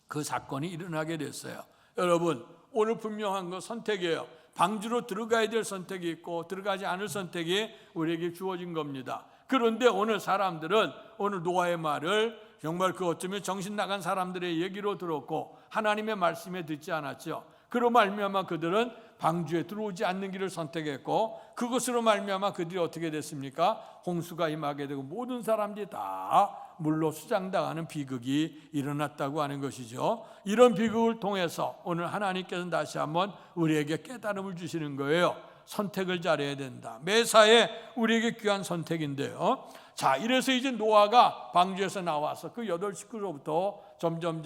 그 사건이 일어나게 됐어요. 여러분, 오늘 분명한 건 선택이에요. 방주로 들어가야 될 선택이 있고 들어가지 않을 선택이 우리에게 주어진 겁니다. 그런데 오늘 사람들은 오늘 노아의 말을 정말 그 어쩌면 정신 나간 사람들의 얘기로 들었고 하나님의 말씀에 듣지 않았죠. 그로 말미암아 그들은 방주에 들어오지 않는 길을 선택했고, 그것으로 말미암아 그들이 어떻게 됐습니까? 홍수가 임하게 되고 모든 사람들이 다 물로 수장당하는 비극이 일어났다고 하는 것이죠. 이런 비극을 통해서 오늘 하나님께서는 다시 한번 우리에게 깨달음을 주시는 거예요. 선택을 잘해야 된다. 매사에 우리에게 귀한 선택인데요. 자, 이래서 이제 노아가 방주에서 나와서 그 8 식구로부터 점점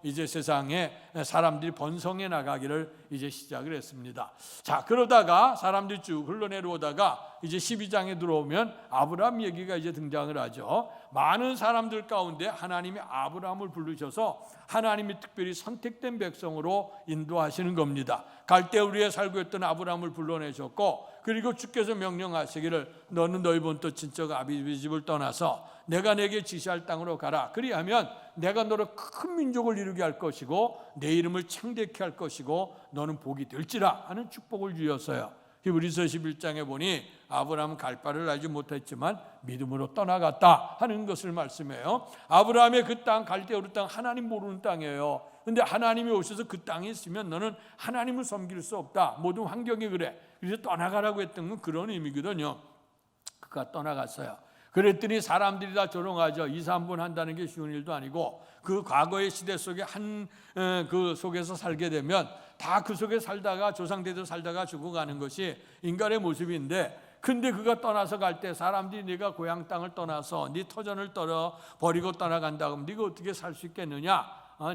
이제 세상에 사람들이 번성해 나가기를 이제 시작을 했습니다. 자, 그러다가 사람들이 쭉 흘러내려오다가 이제 12장에 들어오면 아브라함 얘기가 이제 등장을 하죠. 많은 사람들 가운데 하나님이 아브라함을 부르셔서 하나님이 특별히 선택된 백성으로 인도하시는 겁니다. 갈대우리에 살고 있던 아브라함을 불러내셨고, 그리고 주께서 명령하시기를 너는 너희 본토 친척 아비의 집을 떠나서 내가 내게 지시할 땅으로 가라. 그리하면 내가 너를 큰 민족을 이루게 할 것이고 내 이름을 창대케 할 것이고 너는 복이 될지라 하는 축복을 주셨어요. 히브리서 11장에 보니 아브라함은 갈 바를 알지 못했지만 믿음으로 떠나갔다 하는 것을 말씀해요. 아브라함의 그 땅, 갈대우르 땅, 하나님 모르는 땅이에요. 근데 하나님이 오셔서 그 땅에 있으면 너는 하나님을 섬길 수 없다. 모든 환경이 그래. 그래서 떠나가라고 했던 건 그런 의미거든요. 그가 떠나갔어요. 그랬더니 사람들이 다 조롱하죠. 2, 3분 한다는 게 쉬운 일도 아니고, 그 과거의 시대 속에 그 속에서 살게 되면 다 그 속에 살다가 조상대도 살다가 죽어가는 것이 인간의 모습인데, 근데 그가 떠나서 갈 때 사람들이 네가 고향 땅을 떠나서 네 터전을 버리고 떠나간다 그러면 네가 어떻게 살 수 있겠느냐?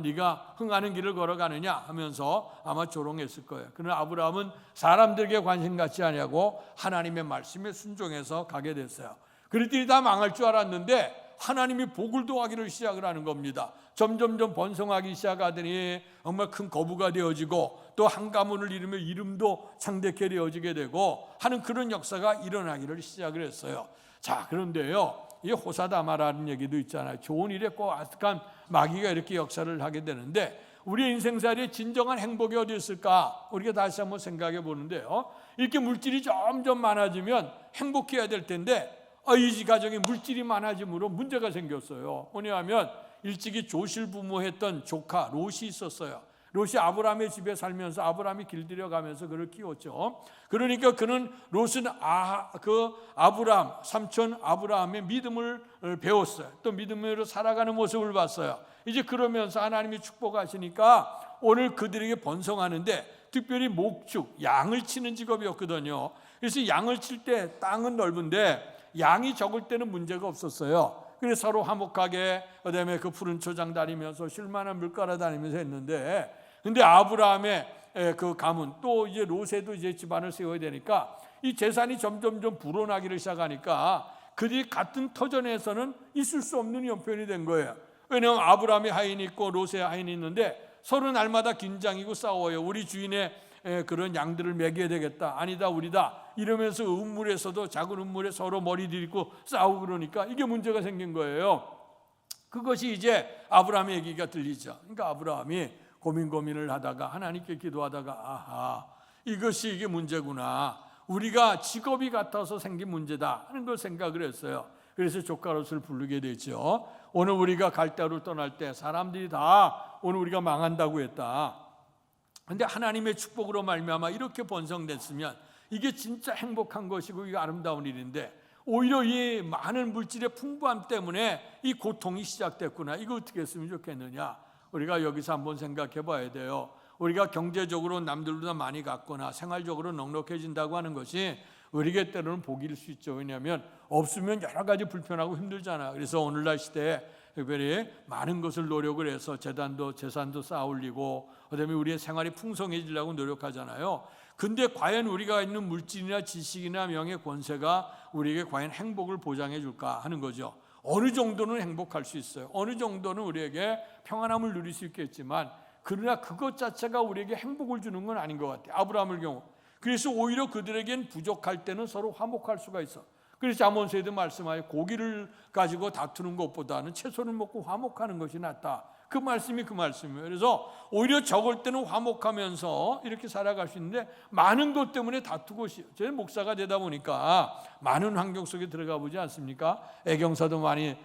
네가 흥하는 길을 걸어가느냐 하면서 아마 조롱했을 거예요. 그러나 아브라함은 사람들에게 관심 갖지 아니하고 하나님의 말씀에 순종해서 가게 됐어요. 그랬더니 다 망할 줄 알았는데 하나님이 복을 도하기를 시작을 하는 겁니다. 점점점 번성하기 시작하더니 정말 큰 거부가 되어지고, 또 한 가문을 이루며 이름도 창대케 되어지게 되고 하는 그런 역사가 일어나기를 시작을 했어요. 자, 그런데요, 이 호사다마라는 얘기도 있잖아요. 좋은 일에 꼭 아득한 마귀가 이렇게 역사를 하게 되는데, 우리 인생살이에 진정한 행복이 어디 있을까? 우리가 다시 한번 생각해 보는데요, 이렇게 물질이 점점 많아지면 행복해야 될 텐데 이 가정에 물질이 많아짐으로 문제가 생겼어요. 뭐냐면 일찍이 조실부모했던 조카 롯이 있었어요. 롯이 아브라함의 집에 살면서 아브라함이 길들여가면서 그를 키웠죠. 그러니까 그는 롯은 아브라함 삼촌 아브라함의 믿음을 배웠어요. 또 믿음으로 살아가는 모습을 봤어요. 이제 그러면서 하나님이 축복하시니까 오늘 그들에게 번성하는데, 특별히 목축, 양을 치는 직업이었거든요. 그래서 양을 칠 때 땅은 넓은데 양이 적을 때는 문제가 없었어요. 그래서 서로 화목하게 그다음에 그 푸른 초장 다니면서 쉴만한 물가라 다니면서 했는데, 근데 아브라함의 그 가문, 또 이제 롯에도 이제 집안을 세워야 되니까 이 재산이 점점점 불어나기를 시작하니까 그들이 같은 터전에서는 있을 수 없는 형편이 된 거예요. 왜냐하면 아브라함의 하인이 있고 롯의 하인이 있는데 서로 날마다 긴장이고 싸워요. 우리 주인의 그런 양들을 먹여야 되겠다, 아니다 우리다 이러면서 음물에서도 작은 음물에 서로 머리 들이고 싸우고, 그러니까 이게 문제가 생긴 거예요. 그것이 이제 아브라함의 얘기가 들리죠. 그러니까 아브라함이 고민을 하다가 하나님께 기도하다가 아하, 이게 문제구나, 우리가 직업이 같아서 생긴 문제다 하는 걸 생각을 했어요. 그래서 조카 롯을 부르게 되죠. 오늘 우리가 갈대우를 떠날 때 사람들이 다 오늘 우리가 망한다고 했다. 그런데 하나님의 축복으로 말미암아 이렇게 번성됐으면 이게 진짜 행복한 것이고 이게 아름다운 일인데, 오히려 이 많은 물질의 풍부함 때문에 이 고통이 시작됐구나. 이거 어떻게 했으면 좋겠느냐. 우리가 여기서 한번 생각해 봐야 돼요. 우리가 경제적으로 남들보다 많이 갖거나 생활적으로 넉넉해진다고 하는 것이 우리에게 때로는 복일 수 있죠. 왜냐하면 없으면 여러 가지 불편하고 힘들잖아요. 그래서 오늘날 시대에 특별히 많은 것을 노력을 해서 재산도 쌓아 올리고 그다음에 우리의 생활이 풍성해지려고 노력하잖아요. 근데 과연 우리가 있는 물질이나 지식이나 명예, 권세가 우리에게 과연 행복을 보장해 줄까 하는 거죠. 어느 정도는 행복할 수 있어요. 어느 정도는 우리에게 평안함을 누릴 수 있겠지만, 그러나 그것 자체가 우리에게 행복을 주는 건 아닌 것 같아요. 아브라함의 경우. 그래서 오히려 그들에겐 부족할 때는 서로 화목할 수가 있어. 그래서 잠언서에도 말씀하여 고기를 가지고 다투는 것보다는 채소를 먹고 화목하는 것이 낫다. 그 말씀이 그 말씀이에요. 그래서 오히려 적을 때는 화목하면서 이렇게 살아갈 수 있는데, 많은 것 때문에 다투고, 저는 목사가 되다 보니까 많은 환경 속에 들어가 보지 않습니까? 애경사도 많이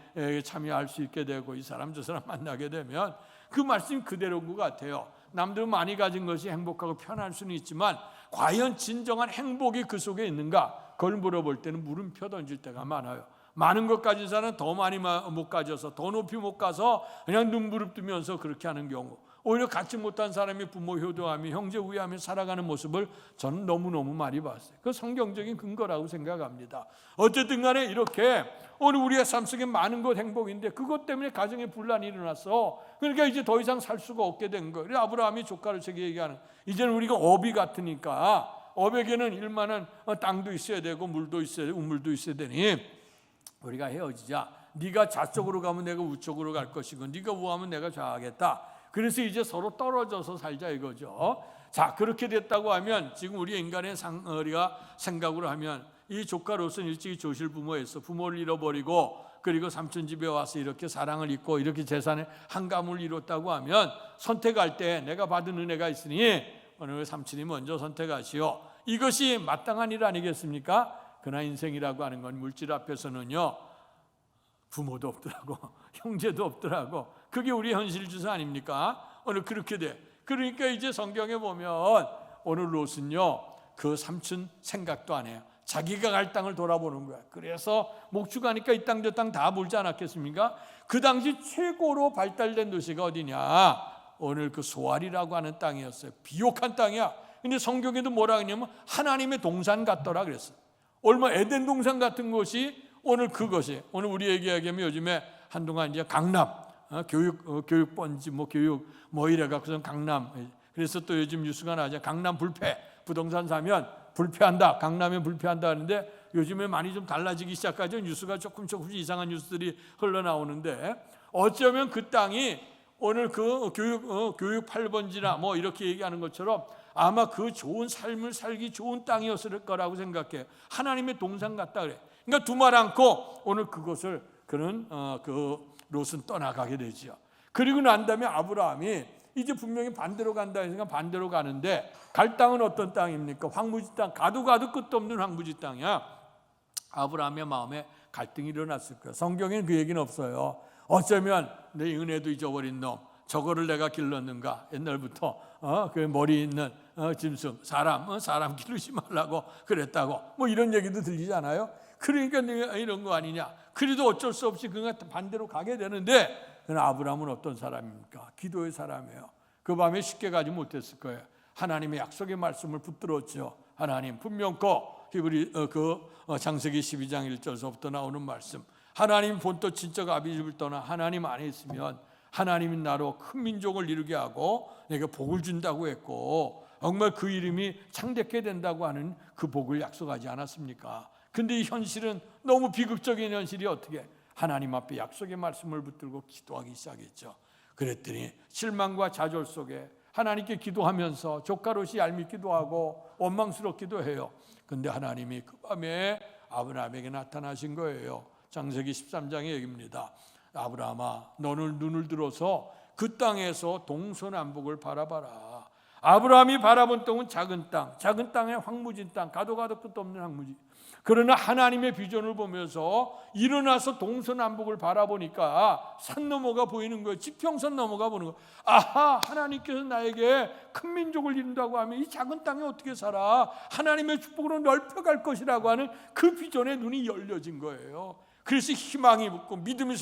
참여할 수 있게 되고, 이 사람 저 사람 만나게 되면 그 말씀이 그대로인 것 같아요. 남들은 많이 가진 것이 행복하고 편할 수는 있지만 과연 진정한 행복이 그 속에 있는가? 그걸 물어볼 때는 물음표 던질 때가 많아요. 많은 것 가진 사람은 더 많이 못 가져서 더 높이 못 가서 그냥 눈부릅뜨면서 그렇게 하는 경우, 오히려 갖지 못한 사람이 부모 효도하며 형제 우애하며 살아가는 모습을 저는 너무너무 많이 봤어요. 그 성경적인 근거라고 생각합니다. 어쨌든 간에 이렇게 오늘 우리의 삶 속에 많은 것 행복인데 그것 때문에 가정에 분란이 일어났어. 그러니까 이제 더 이상 살 수가 없게 된 거예요. 그래서 아브라함이 조카를 세게 얘기하는, 이제는 우리가 업이 같으니까 업에게는 일만한 땅도 있어야 되고 물도 있어야 되고 우물도 있어야 되니 우리가 헤어지자. 네가 좌쪽으로 가면 내가 우쪽으로 갈 것이고 네가 우하면 내가 좌하겠다. 그래서 이제 서로 떨어져서 살자 이거죠. 자, 그렇게 됐다고 하면 지금 우리 인간의 우리가 생각으로 하면 이 조카 롯은 일찍이 조실 부모였어. 부모를 잃어버리고 그리고 삼촌 집에 와서 이렇게 사랑을 잊고 이렇게 재산의 한가문을 이뤘다고 하면 선택할 때 내가 받은 은혜가 있으니 오늘 삼촌이 먼저 선택하시오. 이것이 마땅한 일 아니겠습니까? 그러나 인생이라고 하는 건 물질 앞에서는요, 부모도 없더라고, 형제도 없더라고. 그게 우리 현실 주소 아닙니까? 오늘 그렇게 돼. 그러니까 이제 성경에 보면 오늘 롯은요, 그 삼촌 생각도 안 해요. 자기가 갈 땅을 돌아보는 거야. 그래서 목축하니까 이 땅 저 땅 다 물지 않았겠습니까? 그 당시 최고로 발달된 도시가 어디냐? 오늘 그 소알이라고 하는 땅이었어요. 비옥한 땅이야. 근데 성경에도 뭐라 그러냐면 하나님의 동산 같더라 그랬어요. 얼마 에덴 동산 같은 곳이 오늘 그것이, 오늘 우리 얘기하면 요즘에 한동안 이제 강남 교육 번지 교육 이래 갖고선 강남, 그래서 또 요즘 뉴스가 나죠. 강남 불패, 부동산 사면 불패한다, 강남에 불패한다 하는데 요즘에 많이 좀 달라지기 시작하죠. 뉴스가 조금씩 이상한 뉴스들이 흘러나오는데 어쩌면 그 땅이 오늘 그 교육 8번지나 이렇게 얘기하는 것처럼 아마 그 좋은 삶을 살기 좋은 땅이었을 거라고 생각해요. 하나님의 동산 같다 그래. 그러니까 두말 않고 오늘 그것을 그는 그 롯은 떠나가게 되죠. 그리고 난 다음에 아브라함이 이제 분명히 반대로 간다 해서 반대로 가는데 갈 땅은 어떤 땅입니까? 황무지 땅, 가도 끝도 없는 황무지 땅이야. 아브라함의 마음에 갈등이 일어났을 거야. 성경에는 그 얘기는 없어요. 어쩌면 내 은혜도 잊어버린 놈, 저거를 내가 길렀는가? 옛날부터 그 머리 있는 짐승, 사람 기르지 말라고 그랬다고 이런 얘기도 들리잖아요. 그러니까 내가 이런 거 아니냐. 그래도 어쩔 수 없이 그가 반대로 가게 되는데, 그러나 아브라함은 어떤 사람입니까? 기도의 사람이에요. 그 밤에 쉽게 가지 못했을 거예요. 하나님의 약속의 말씀을 붙들었죠. 하나님 분명코 히브리 창세기 12장 1절서부터 나오는 말씀, 하나님 본토 친척 아비집을 떠나 하나님 안에 있으면 하나님이 나로 큰 민족을 이루게 하고 내가 복을 준다고 했고 정말 그 이름이 창대케 된다고 하는 그 복을 약속하지 않았습니까? 근데 이 현실은 너무 비극적인 현실이 어떻게 하나님 앞에 약속의 말씀을 붙들고 기도하기 시작했죠. 그랬더니 실망과 좌절 속에 하나님께 기도하면서 조카 롯이 얄밉기도 하고 원망스럽기도 해요. 근데 하나님이 그 밤에 아브라함에게 나타나신 거예요. 창세기 13장의 얘기입니다. 아브라함아, 너는 눈을 들어서 그 땅에서 동서남북을 바라봐라. 아브라함이 바라본 땅은 작은 땅에 황무진 땅, 가도 끝도 없는 황무지. 그러나 하나님의 비전을 보면서 일어나서 동서남북을 바라보니까 산 너머가 보이는 거예요. 지평선 넘어가 보는 거예요. 아하, 하나님께서 나에게 큰 민족을 이룬다고 하면 이 작은 땅에 어떻게 살아? 하나님의 축복으로 넓혀갈 것이라고 하는 그 비전에 눈이 열려진 거예요. 그래서 희망이 붙고 믿음이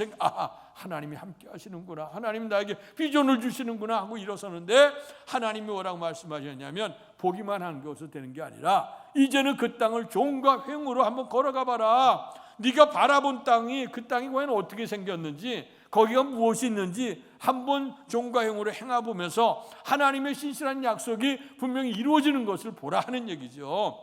하나님이 함께 하시는구나, 하나님 나에게 비전을 주시는구나 하고 일어서는데, 하나님이 뭐라고 말씀하셨냐면 보기만 한 것으로 되는 게 아니라 이제는 그 땅을 종과 횡으로 한번 걸어가 봐라. 네가 바라본 땅이, 그 땅이 과연 어떻게 생겼는지, 거기가 무엇이 있는지 한번 종과 횡으로 행해보면서 하나님의 신실한 약속이 분명히 이루어지는 것을 보라 하는 얘기죠.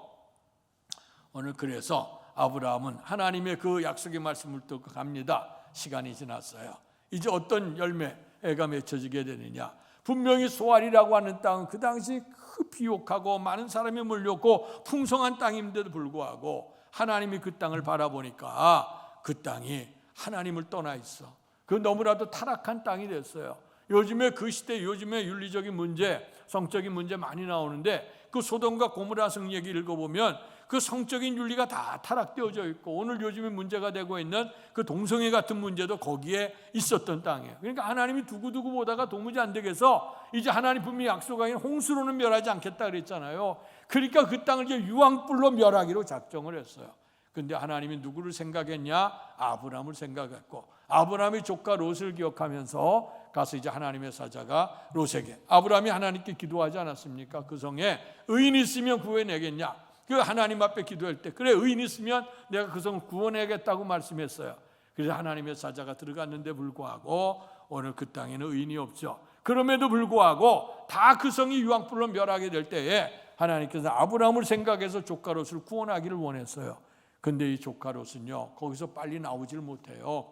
오늘 그래서 아브라함은 하나님의 그 약속의 말씀을 듣고 갑니다. 시간이 지났어요. 이제 어떤 열매가 맺혀지게 되느냐. 분명히 소알이라고 하는 땅은 그 당시 그 비옥하고 많은 사람이 몰렸고 풍성한 땅인데도 불구하고 하나님이 그 땅을 바라보니까 그 땅이 하나님을 떠나 있어. 그 너무나도 타락한 땅이 됐어요. 요즘에 그 시대, 요즘에 윤리적인 문제, 성적인 문제 많이 나오는데 그 소돔과 고모라 성 얘기 읽어보면 그 성적인 윤리가 다 타락되어져 있고 오늘 요즘에 문제가 되고 있는 그 동성애 같은 문제도 거기에 있었던 땅이에요. 그러니까 하나님이 두고두고 보다가 도무지 안 되겠어. 이제 하나님 분명히 약속하기는 홍수로는 멸하지 않겠다 그랬잖아요. 그러니까 그 땅을 이제 유황불로 멸하기로 작정을 했어요. 근데 하나님이 누구를 생각했냐? 아브라함을 생각했고 아브라함의 조카 롯을 기억하면서 가서 이제 하나님의 사자가 롯에게, 아브라함이 하나님께 기도하지 않았습니까? 그 성에 의인이 있으면 구해내겠냐? 그 하나님 앞에 기도할 때, 그래 의인이 있으면 내가 그 성을 구원해야겠다고 말씀했어요. 그래서 하나님의 사자가 들어갔는데 불구하고 오늘 그 땅에는 의인이 없죠. 그럼에도 불구하고 다 그 성이 유황불로 멸하게 될 때에 하나님께서 아브라함을 생각해서 조카 롯을 구원하기를 원했어요. 근데 이 조카 롯은요, 거기서 빨리 나오질 못해요.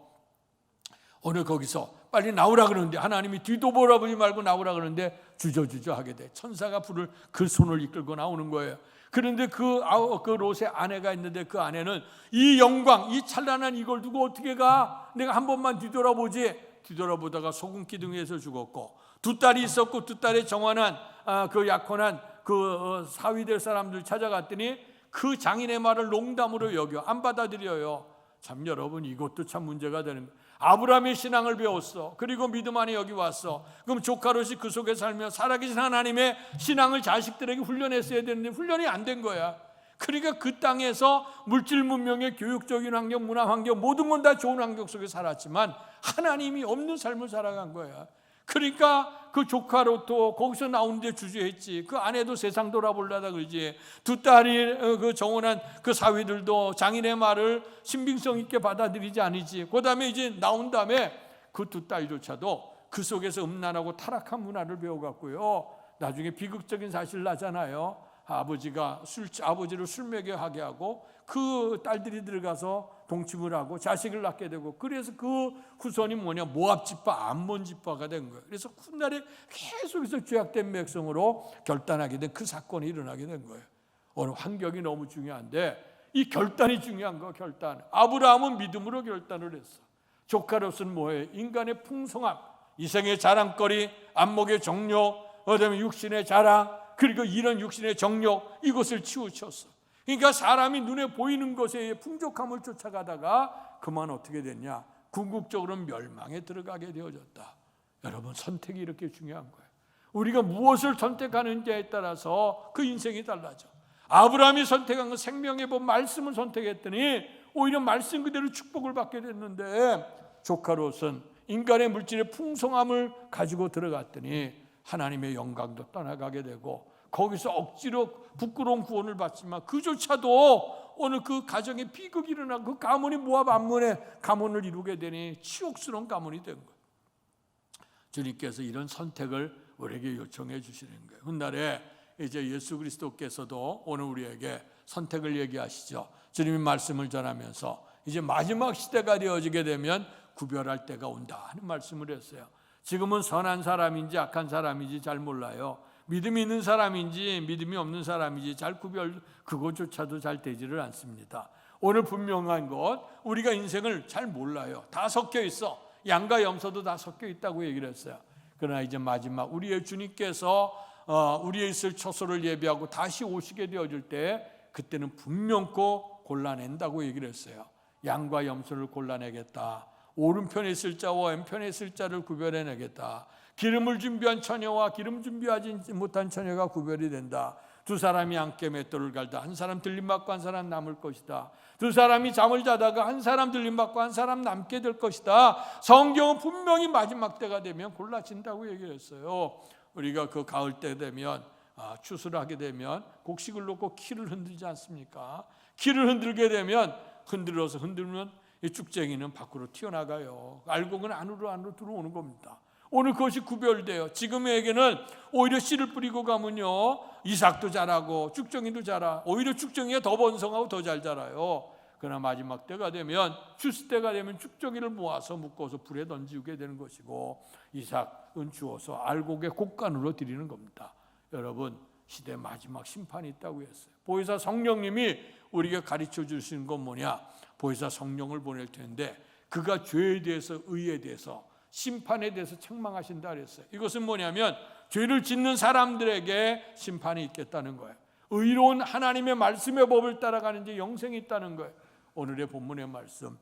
오늘 거기서 빨리 나오라 그러는데, 하나님이 뒤도 보라보지 말고 나오라 그러는데 주저주저 하게 돼. 천사가 불을 그 손을 이끌고 나오는 거예요. 그런데 그 롯의 아내가 있는데, 그 아내는 이 영광, 이 찬란한 이걸 두고 어떻게 가? 내가 한 번만 뒤돌아보지. 뒤돌아보다가 소금 기둥에서 죽었고, 두 딸이 있었고 두 딸의 정환한 그 약혼한 그 사위될 사람들 찾아갔더니 그 장인의 말을 농담으로 여겨 안 받아들여요. 참 여러분, 이것도 참 문제가 되는 거예요. 아브라함의 신앙을 배웠어. 그리고 믿음 안에 여기 왔어. 그럼 조카 롯이 그 속에 살며 살아계신 하나님의 신앙을 자식들에게 훈련했어야 되는데 훈련이 안 된 거야. 그러니까 그 땅에서 물질 문명의 교육적인 환경, 문화 환경, 모든 건 다 좋은 환경 속에 살았지만 하나님이 없는 삶을 살아간 거야. 그러니까 그 조카 롯도 거기서 나오는데 주저했지. 그 아내도 세상 돌아보려다 그러지. 두 딸이 그 정혼한 그 사위들도 장인의 말을 신빙성 있게 받아들이지 않으지. 그 다음에 이제 나온 다음에 그 두 딸조차도 그 속에서 음란하고 타락한 문화를 배워갔고요. 나중에 비극적인 사실 나잖아요. 아버지를 술 먹여 하게 하고 그 딸들이 들어가서 동침을 하고 자식을 낳게 되고, 그래서 그 후손이 뭐냐, 모압 지파, 암몬 지파가 된 거예요. 그래서 훗날에 계속해서 죄악된 백성으로 결단하게 된 그 사건이 일어나게 된 거예요. 오늘 환경이 너무 중요한데 이 결단이 중요한 거예요. 결단. 아브라함은 믿음으로 결단을 했어. 조카 롯은 뭐예요? 인간의 풍성함, 이생의 자랑거리, 안목의 정욕, 그다음에 육신의 자랑, 그리고 이런 육신의 정욕, 이것을 치우쳤어. 그러니까 사람이 눈에 보이는 것에 풍족함을 쫓아가다가 그만 어떻게 됐냐? 궁극적으로 멸망에 들어가게 되어졌다. 여러분, 선택이 이렇게 중요한 거예요. 우리가 무엇을 선택하는지에 따라서 그 인생이 달라져. 아브라함이 선택한 건 생명의 법 말씀을 선택했더니 오히려 말씀 그대로 축복을 받게 됐는데, 조카 롯은 인간의 물질의 풍성함을 가지고 들어갔더니 하나님의 영광도 떠나가게 되고, 거기서 억지로 부끄러운 구원을 받지만 그조차도 오늘 그 가정에 비극이 일어나고 그 가문이 모압 암몬의 가문을 이루게 되니 치욕스러운 가문이 된 거예요. 주님께서 이런 선택을 우리에게 요청해 주시는 거예요. 훗날에 이제 예수 그리스도께서도 오늘 우리에게 선택을 얘기하시죠. 주님이 말씀을 전하면서 이제 마지막 시대가 되어지게 되면 구별할 때가 온다 하는 말씀을 했어요. 지금은 선한 사람인지 악한 사람인지 잘 몰라요. 믿음이 있는 사람인지 믿음이 없는 사람인지 잘 구별, 그것조차도 잘 되지를 않습니다. 오늘 분명한 것, 우리가 인생을 잘 몰라요. 다 섞여 있어. 양과 염소도 다 섞여 있다고 얘기를 했어요. 그러나 이제 마지막 우리의 주님께서 우리의 있을 처소를 예비하고 다시 오시게 되어질 때, 그때는 분명코 골라낸다고 얘기를 했어요. 양과 염소를 골라내겠다. 오른편에 있을 자와 왼편에 있을 자를 구별해내겠다. 기름을 준비한 처녀와 기름 준비하지 못한 처녀가 구별이 된다. 두 사람이 함께 맷돌을 갈다. 한 사람 들림받고 한 사람 남을 것이다. 두 사람이 잠을 자다가 한 사람 들림받고 한 사람 남게 될 것이다. 성경은 분명히 마지막 때가 되면 골라진다고 얘기를 했어요. 우리가 그 가을 때 되면 추수를 하게 되면 곡식을 놓고 키를 흔들지 않습니까? 키를 흔들게 되면 흔들면 이 쭉쟁이는 밖으로 튀어나가요. 알곡은 안으로 들어오는 겁니다. 오늘 그것이 구별돼요. 지금에게는 오히려 씨를 뿌리고 가면요, 이삭도 자라고 쭉정이도 자라. 오히려 쭉정이가 더 번성하고 더 잘 자라요. 그러나 마지막 때가 되면, 추수 때가 되면 쭉정이를 모아서 묶어서 불에 던지게 되는 것이고, 이삭은 주어서 알곡의 곡간으로 드리는 겁니다. 여러분, 시대 마지막 심판이 있다고 했어요. 보혜사 성령님이 우리에게 가르쳐 주시는 건 뭐냐? 보혜사 성령을 보낼 텐데 그가 죄에 대해서, 의에 대해서, 심판에 대해서 책망하신다 그랬어요. 이것은 뭐냐면 죄를 짓는 사람들에게 심판이 있겠다는 거예요. 의로운 하나님의 말씀의 법을 따라가는 데 영생이 있다는 거예요. 오늘의 본문의 말씀,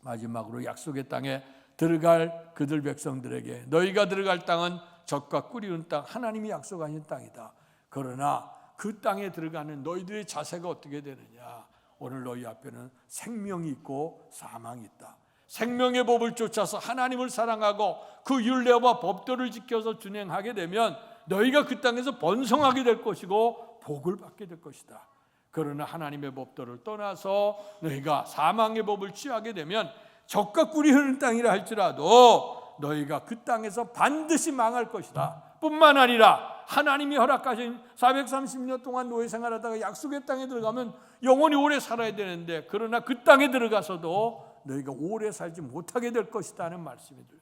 마지막으로 약속의 땅에 들어갈 그들 백성들에게 너희가 들어갈 땅은 젖과 꿀이 흐르는 땅, 하나님이 약속하신 땅이다. 그러나 그 땅에 들어가는 너희들의 자세가 어떻게 되느냐? 오늘 너희 앞에는 생명이 있고 사망이 있다. 생명의 법을 쫓아서 하나님을 사랑하고 그 율례와 법도를 지켜서 준행하게 되면 너희가 그 땅에서 번성하게 될 것이고 복을 받게 될 것이다. 그러나 하나님의 법도를 떠나서 너희가 사망의 법을 취하게 되면 적과 꿀이 흐르는 땅이라 할지라도 너희가 그 땅에서 반드시 망할 것이다. 뿐만 아니라 하나님이 허락하신 430년 동안 노예 생활하다가 약속의 땅에 들어가면 영원히 오래 살아야 되는데, 그러나 그 땅에 들어가서도 너희가 오래 살지 못하게 될 것이라는 말씀이 들어요.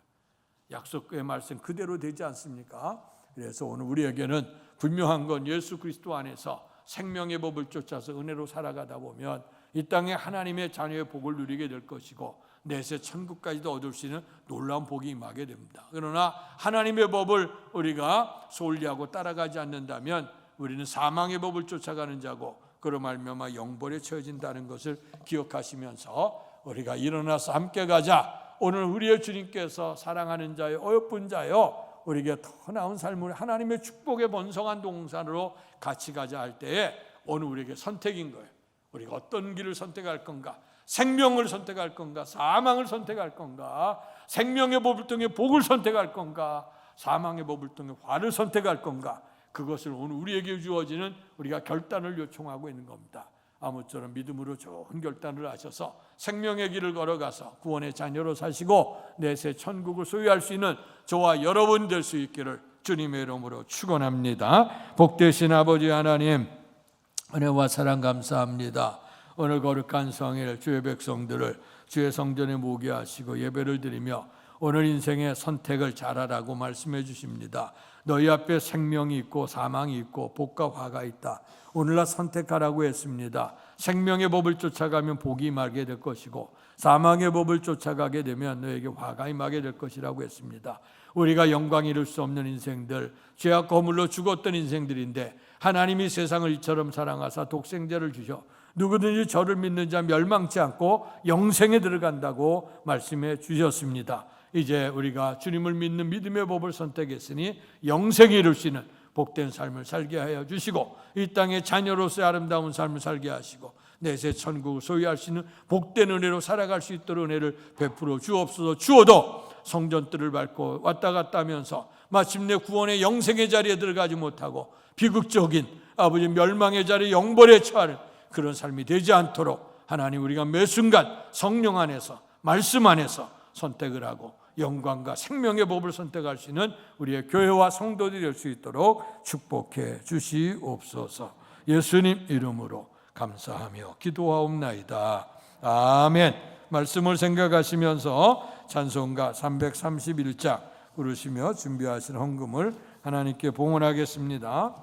약속의 말씀 그대로 되지 않습니까? 그래서 오늘 우리에게는 분명한 건 예수 그리스도 안에서 생명의 법을 쫓아서 은혜로 살아가다 보면 이 땅에 하나님의 자녀의 복을 누리게 될 것이고 내세 천국까지도 얻을 수 있는 놀라운 복이 임하게 됩니다. 그러나 하나님의 법을 우리가 소홀히하고 따라가지 않는다면 우리는 사망의 법을 쫓아가는 자고 그로 말미암아 영벌에 처해진다는 것을 기억하시면서 우리가 일어나서 함께 가자. 오늘 우리의 주님께서 사랑하는 자여 어여쁜 자여 우리에게 더 나은 삶을 하나님의 축복의 번성한 동산으로 같이 가자 할 때에 오늘 우리에게 선택인 거예요. 우리가 어떤 길을 선택할 건가? 생명을 선택할 건가? 사망을 선택할 건가? 생명의 법을 통해 복을 선택할 건가? 사망의 법을 통해 화를 선택할 건가? 그것을 오늘 우리에게 주어지는 우리가 결단을 요청하고 있는 겁니다. 아무쪼록 믿음으로 좋은 결단을 하셔서 생명의 길을 걸어가서 구원의 자녀로 사시고 내세 천국을 소유할 수 있는 저와 여러분 될 수 있기를 주님의 이름으로 축원합니다. 복되신 아버지 하나님, 은혜와 사랑 감사합니다. 오늘 거룩한 성일 주의 백성들을 주의 성전에 모게 하시고 예배를 드리며 오늘 인생의 선택을 잘하라고 말씀해 주십니다. 너희 앞에 생명이 있고 사망이 있고 복과 화가 있다. 오늘날 선택하라고 했습니다. 생명의 법을 쫓아가면 복이 임하게 될 것이고 사망의 법을 쫓아가게 되면 너에게 화가 임하게 될 것이라고 했습니다. 우리가 영광 이룰 수 없는 인생들, 죄악 거물로 죽었던 인생들인데 하나님이 세상을 이처럼 사랑하사 독생자를 주셔 누구든지 저를 믿는 자 멸망치 않고 영생에 들어간다고 말씀해 주셨습니다. 이제 우리가 주님을 믿는 믿음의 법을 선택했으니 영생에 이룰 수 있는 복된 삶을 살게 하여 주시고 이 땅의 자녀로서의 아름다운 삶을 살게 하시고 내세 천국을 소유할 수 있는 복된 은혜로 살아갈 수 있도록 은혜를 베풀어 주옵소서. 주어도 성전뜰을 밟고 왔다 갔다 하면서 마침내 구원의 영생의 자리에 들어가지 못하고 비극적인 아버지 멸망의 자리에 영벌에 처하는 그런 삶이 되지 않도록 하나님 우리가 매 순간 성령 안에서 말씀 안에서 선택을 하고 영광과 생명의 법을 선택할 수 있는 우리의 교회와 성도들이 될 수 있도록 축복해 주시옵소서. 예수님 이름으로 감사하며 기도하옵나이다. 아멘. 말씀을 생각하시면서 찬송가 331장 부르시며 준비하신 헌금을 하나님께 봉헌하겠습니다.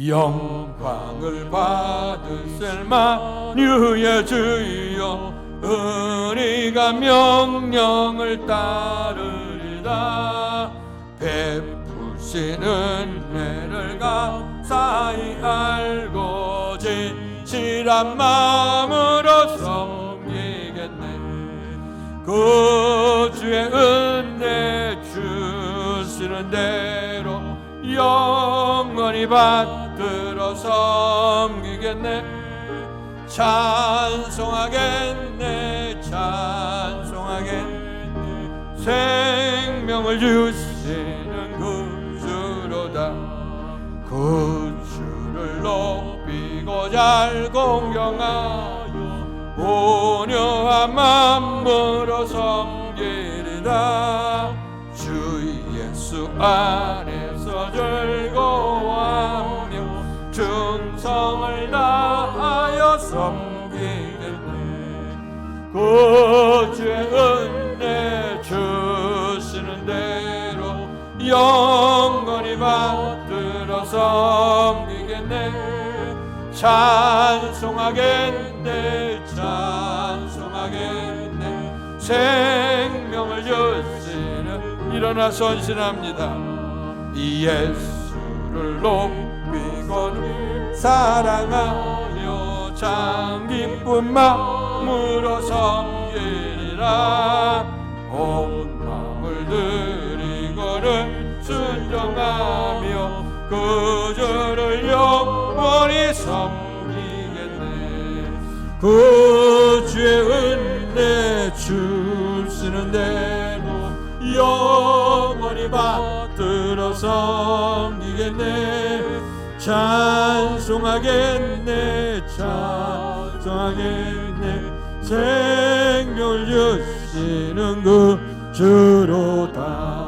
영광을 받으실 만유의 주여 우리가 명령을 따르리다. 베푸신 은혜를 감사히 알고 진실한 마음으로 섬기겠네. 그 주의 은혜 주시는 대로 영원히 받들어 섬기겠네. 찬송하겠네. 찬송하겠네. 생명을 주시는 구주로다. 구주를 높이고 잘 공경하여 온유한 마음으로 섬기리다. 주 예수 안에서 즐거워하며 충성을 다하여 섬기겠네. 구주의 은혜 주시는 대로 영원히 받들어 섬기겠네. 찬송하겠네. 찬송하겠네. 생명을 주시는 일어나 선신합니다. 예수를 높이고 사랑하여 참 기쁜 마음으로 섬기리라. 온 마음을 드리고는 순종하며 그 주를 영원히 섬기겠네. 주의 은혜 주시는 대로 영원히 받들어 섬기겠네. 찬송하겠네 생명을 주시는 그 주로다.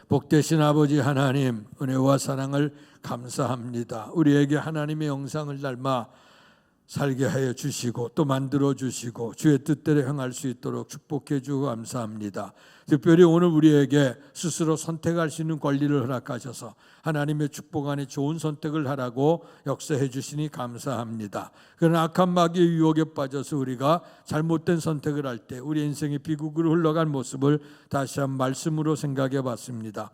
복되신 아버지 하나님, 은혜와 사랑을 감사합니다. 우리에게 하나님의 형상을 닮아 살게 하여 주시고 또 만들어 주시고 주의 뜻대로 행할 수 있도록 축복해 주고 감사합니다. 특별히 오늘 우리에게 스스로 선택할 수 있는 권리를 허락하셔서 하나님의 축복 안에 좋은 선택을 하라고 역사해 주시니 감사합니다. 그러나 악한 마귀의 유혹에 빠져서 우리가 잘못된 선택을 할 때 우리 인생의 비극으로 흘러간 모습을 다시 한 말씀으로 생각해 봤습니다.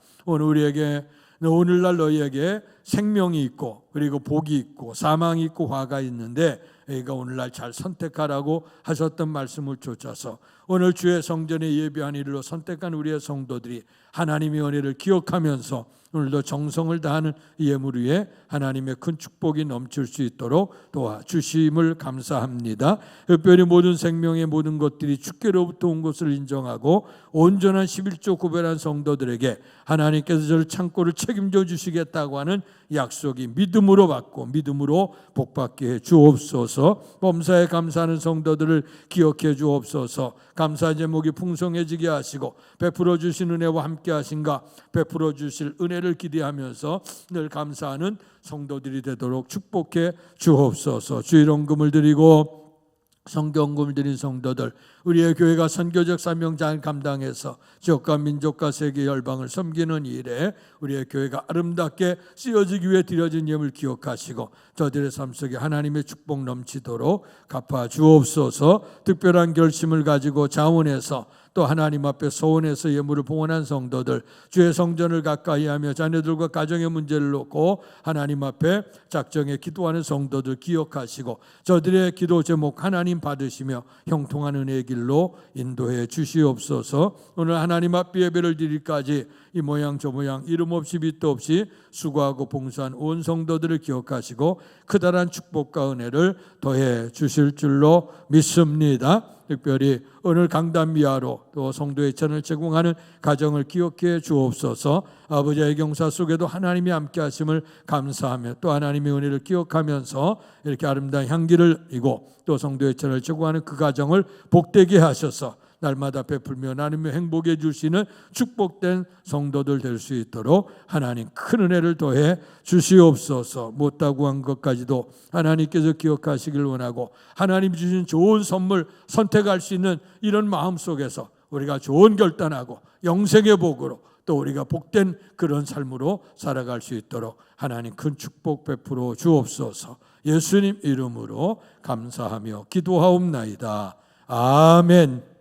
오늘날 너희에게 생명이 있고 그리고 복이 있고 사망이 있고 화가 있는데 너희가 오늘날 잘 선택하라고 하셨던 말씀을 쫓아서 오늘 주의 성전에 예배한 일로 선택한 우리의 성도들이 하나님의 은혜를 기억하면서 오늘도 정성을 다하는 예물 위에 하나님의 큰 축복이 넘칠 수 있도록 도와주심을 감사합니다. 특별히 모든 생명의 모든 것들이 주께로부터 온 것을 인정하고 온전한 11조 구별한 성도들에게 하나님께서 저를 창고를 책임져 주시겠다고 하는 약속이 믿음으로 받고 믿음으로 복받게 해 주옵소서. 범사에 감사하는 성도들을 기억해 주옵소서. 감사 제목이 풍성해지게 하시고 베풀어 주신 은혜와 함께 하신가 베풀어 주실 은혜를 기대하면서 늘 감사하는 성도들이 되도록 축복해 주옵소서. 주일원금을 드리고 성경금을 드린 성도들, 우리의 교회가 선교적 사명장을 감당해서 지역과 민족과 세계 열방을 섬기는 일에 우리의 교회가 아름답게 쓰여지기 위해 드려진 예물 기억하시고 저들의 삶 속에 하나님의 축복 넘치도록 갚아 주옵소서. 특별한 결심을 가지고 자원해서 또 하나님 앞에 소원해서 예물을 봉헌한 성도들, 주의 성전을 가까이하며 자녀들과 가정의 문제를 놓고 하나님 앞에 작정해 기도하는 성도들 기억하시고 저들의 기도 제목 하나님 받으시며 형통한 은혜의 길로 인도해 주시옵소서. 오늘 하나님 앞에 예배를 드릴까지 이 모양 저 모양 이름 없이 빛도 없이 수고하고 봉사한 온 성도들을 기억하시고 크다란 축복과 은혜를 더해 주실 줄로 믿습니다. 특별히 오늘 강단 미아로 또 성도의 찬을 제공하는 가정을 기억해 주옵소서. 아버지의 경사 속에도 하나님이 함께 하심을 감사하며 또 하나님의 은혜를 기억하면서 이렇게 아름다운 향기를 이고 또 성도의 찬을 제공하는 그 가정을 복되게 하셔서 날마다 베풀며 나누며 행복해 주시는 축복된 성도들 될 수 있도록 하나님 큰 은혜를 더해 주시옵소서. 못다고 한 것까지도 하나님께서 기억하시길 원하고 하나님 주신 좋은 선물 선택할 수 있는 이런 마음 속에서 우리가 좋은 결단하고 영생의 복으로 또 우리가 복된 그런 삶으로 살아갈 수 있도록 하나님 큰 축복 베풀어 주옵소서. 예수님 이름으로 감사하며 기도하옵나이다. 아멘.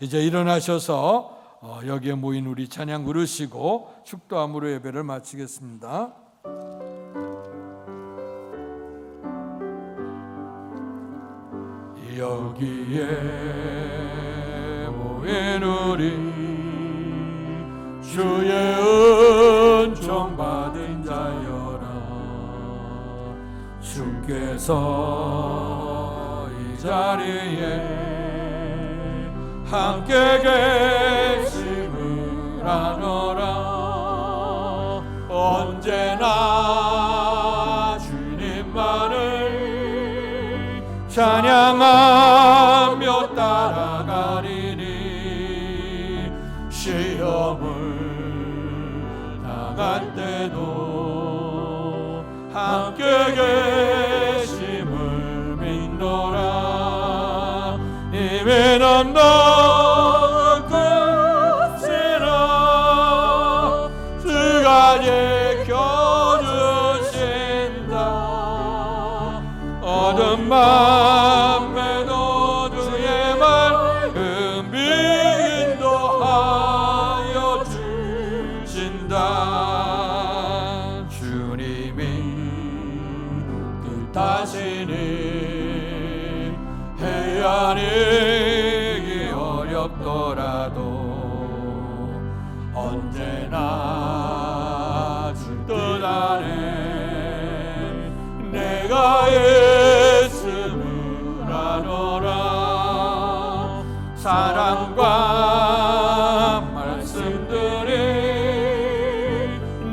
이제 일어나셔서 여기에 모인 우리 찬양 부르시고 축도함으로 예배를 마치겠습니다. 여기에 모인 우리 주의 은총 받은 자여라. 주께서 이 자리에 함께 계심을 아노라. 언제나 찬양하며 따라가리니 시험을 당할 때도 함께 계심을 믿노라. 이미 넘는 끝이라 주가 지켜주신다. 어둠 밤에도 주의 맑은 빛 인도하여 주신다. 주님이 뜻하시니 헤아리기 어렵더라도 언제나 주 뜻 안에 내가 있음을 아노라. 사랑과 말씀들이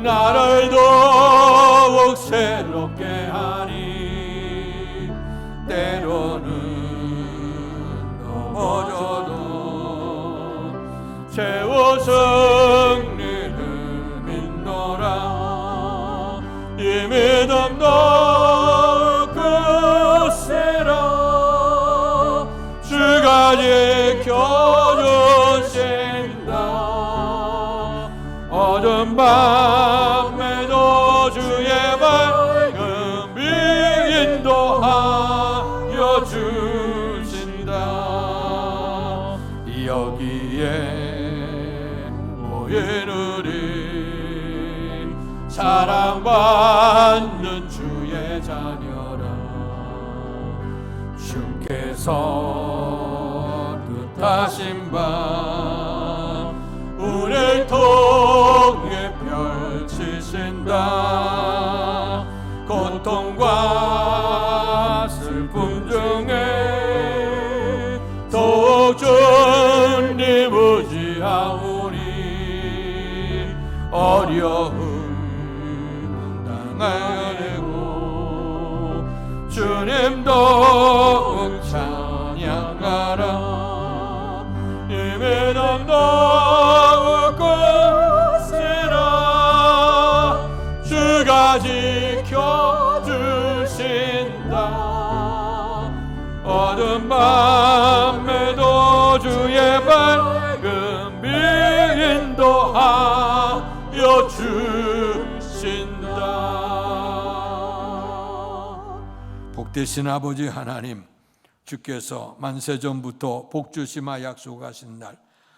나를 더욱 새롭게 하니 때로는 넘어져도 채워 승리를 믿노라. 이미 넘는 끝이라 주가 지켜주신다. 어둠 밤에도 주의 밝은 빛 인도하여 주신다. 여기에 모인 우리 사랑받는 주의 자녀라. 주께서 뜻하신 바 우리를 통해 펼치신다. 고통과 슬픔 중에 더욱 주님 의지하오니 어려움 당하고 주님 더욱 찬양하라. 이미 넘는 끝이라 주가 지켜주신다. 어둠 밤에도 주의 밝은 빛 인도하여 주신다. 복되신 아버지 하나님, 주께서 만세 전부터 복 주시마 약속하신 날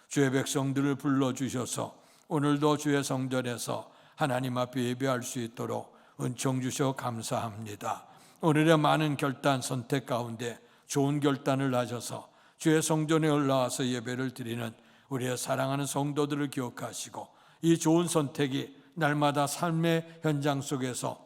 주의 백성들을 불러주셔서 오늘도 주의 성전에서 하나님 앞에 예배할 수 있도록 은총 주셔 감사합니다. 오늘의 많은 결단 선택 가운데 좋은 결단을 하셔서 주의 성전에 올라와서 예배를 드리는 우리의 사랑하는 성도들을 기억하시고 이 좋은 선택이 날마다 삶의 현장 속에서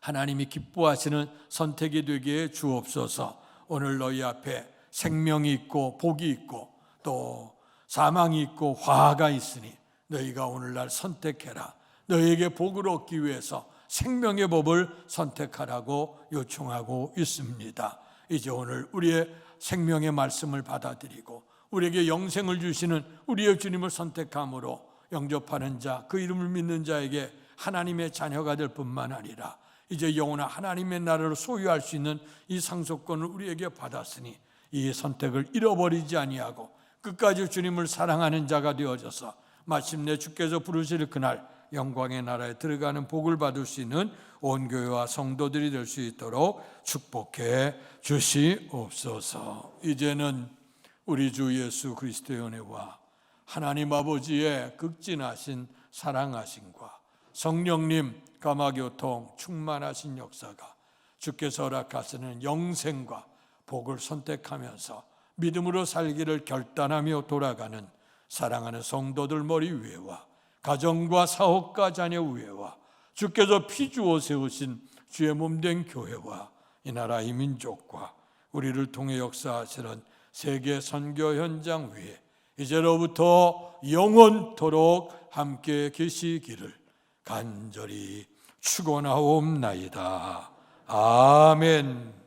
하나님이 기뻐하시는 선택이 되기에 주옵소서. 오늘 너희 앞에 생명이 있고 복이 있고 또 사망이 있고 화가 있으니 너희가 오늘날 선택해라. 너희에게 복을 얻기 위해서 생명의 법을 선택하라고 요청하고 있습니다. 이제 오늘 우리의 생명의 말씀을 받아들이고 우리에게 영생을 주시는 우리의 주님을 선택함으로 영접하는 자, 그 이름을 믿는 자에게 하나님의 자녀가 될 뿐만 아니라 이제 영원한 하나님의 나라를 소유할 수 있는 이 상속권을 우리에게 받았으니 이 선택을 잃어버리지 아니하고 끝까지 주님을 사랑하는 자가 되어져서 마침내 주께서 부르실 그날 영광의 나라에 들어가는 복을 받을 수 있는 온 교회와 성도들이 될 수 있도록 축복해 주시옵소서. 이제는 우리 주 예수 그리스도의 은혜와 하나님 아버지의 극진하신 사랑하심과 성령님 감화교통 충만하신 역사가 주께서 허락하시는 영생과 복을 선택하면서 믿음으로 살기를 결단하며 돌아가는 사랑하는 성도들 머리 위에와 가정과 사업과 자녀 위에와 주께서 피 주어 세우신 주의 몸된 교회와 이 나라 이 민족과 우리를 통해 역사하시는 세계 선교 현장 위에 이제로부터 영원토록 함께 계시기를 간절히 축원하옵나이다. 아멘.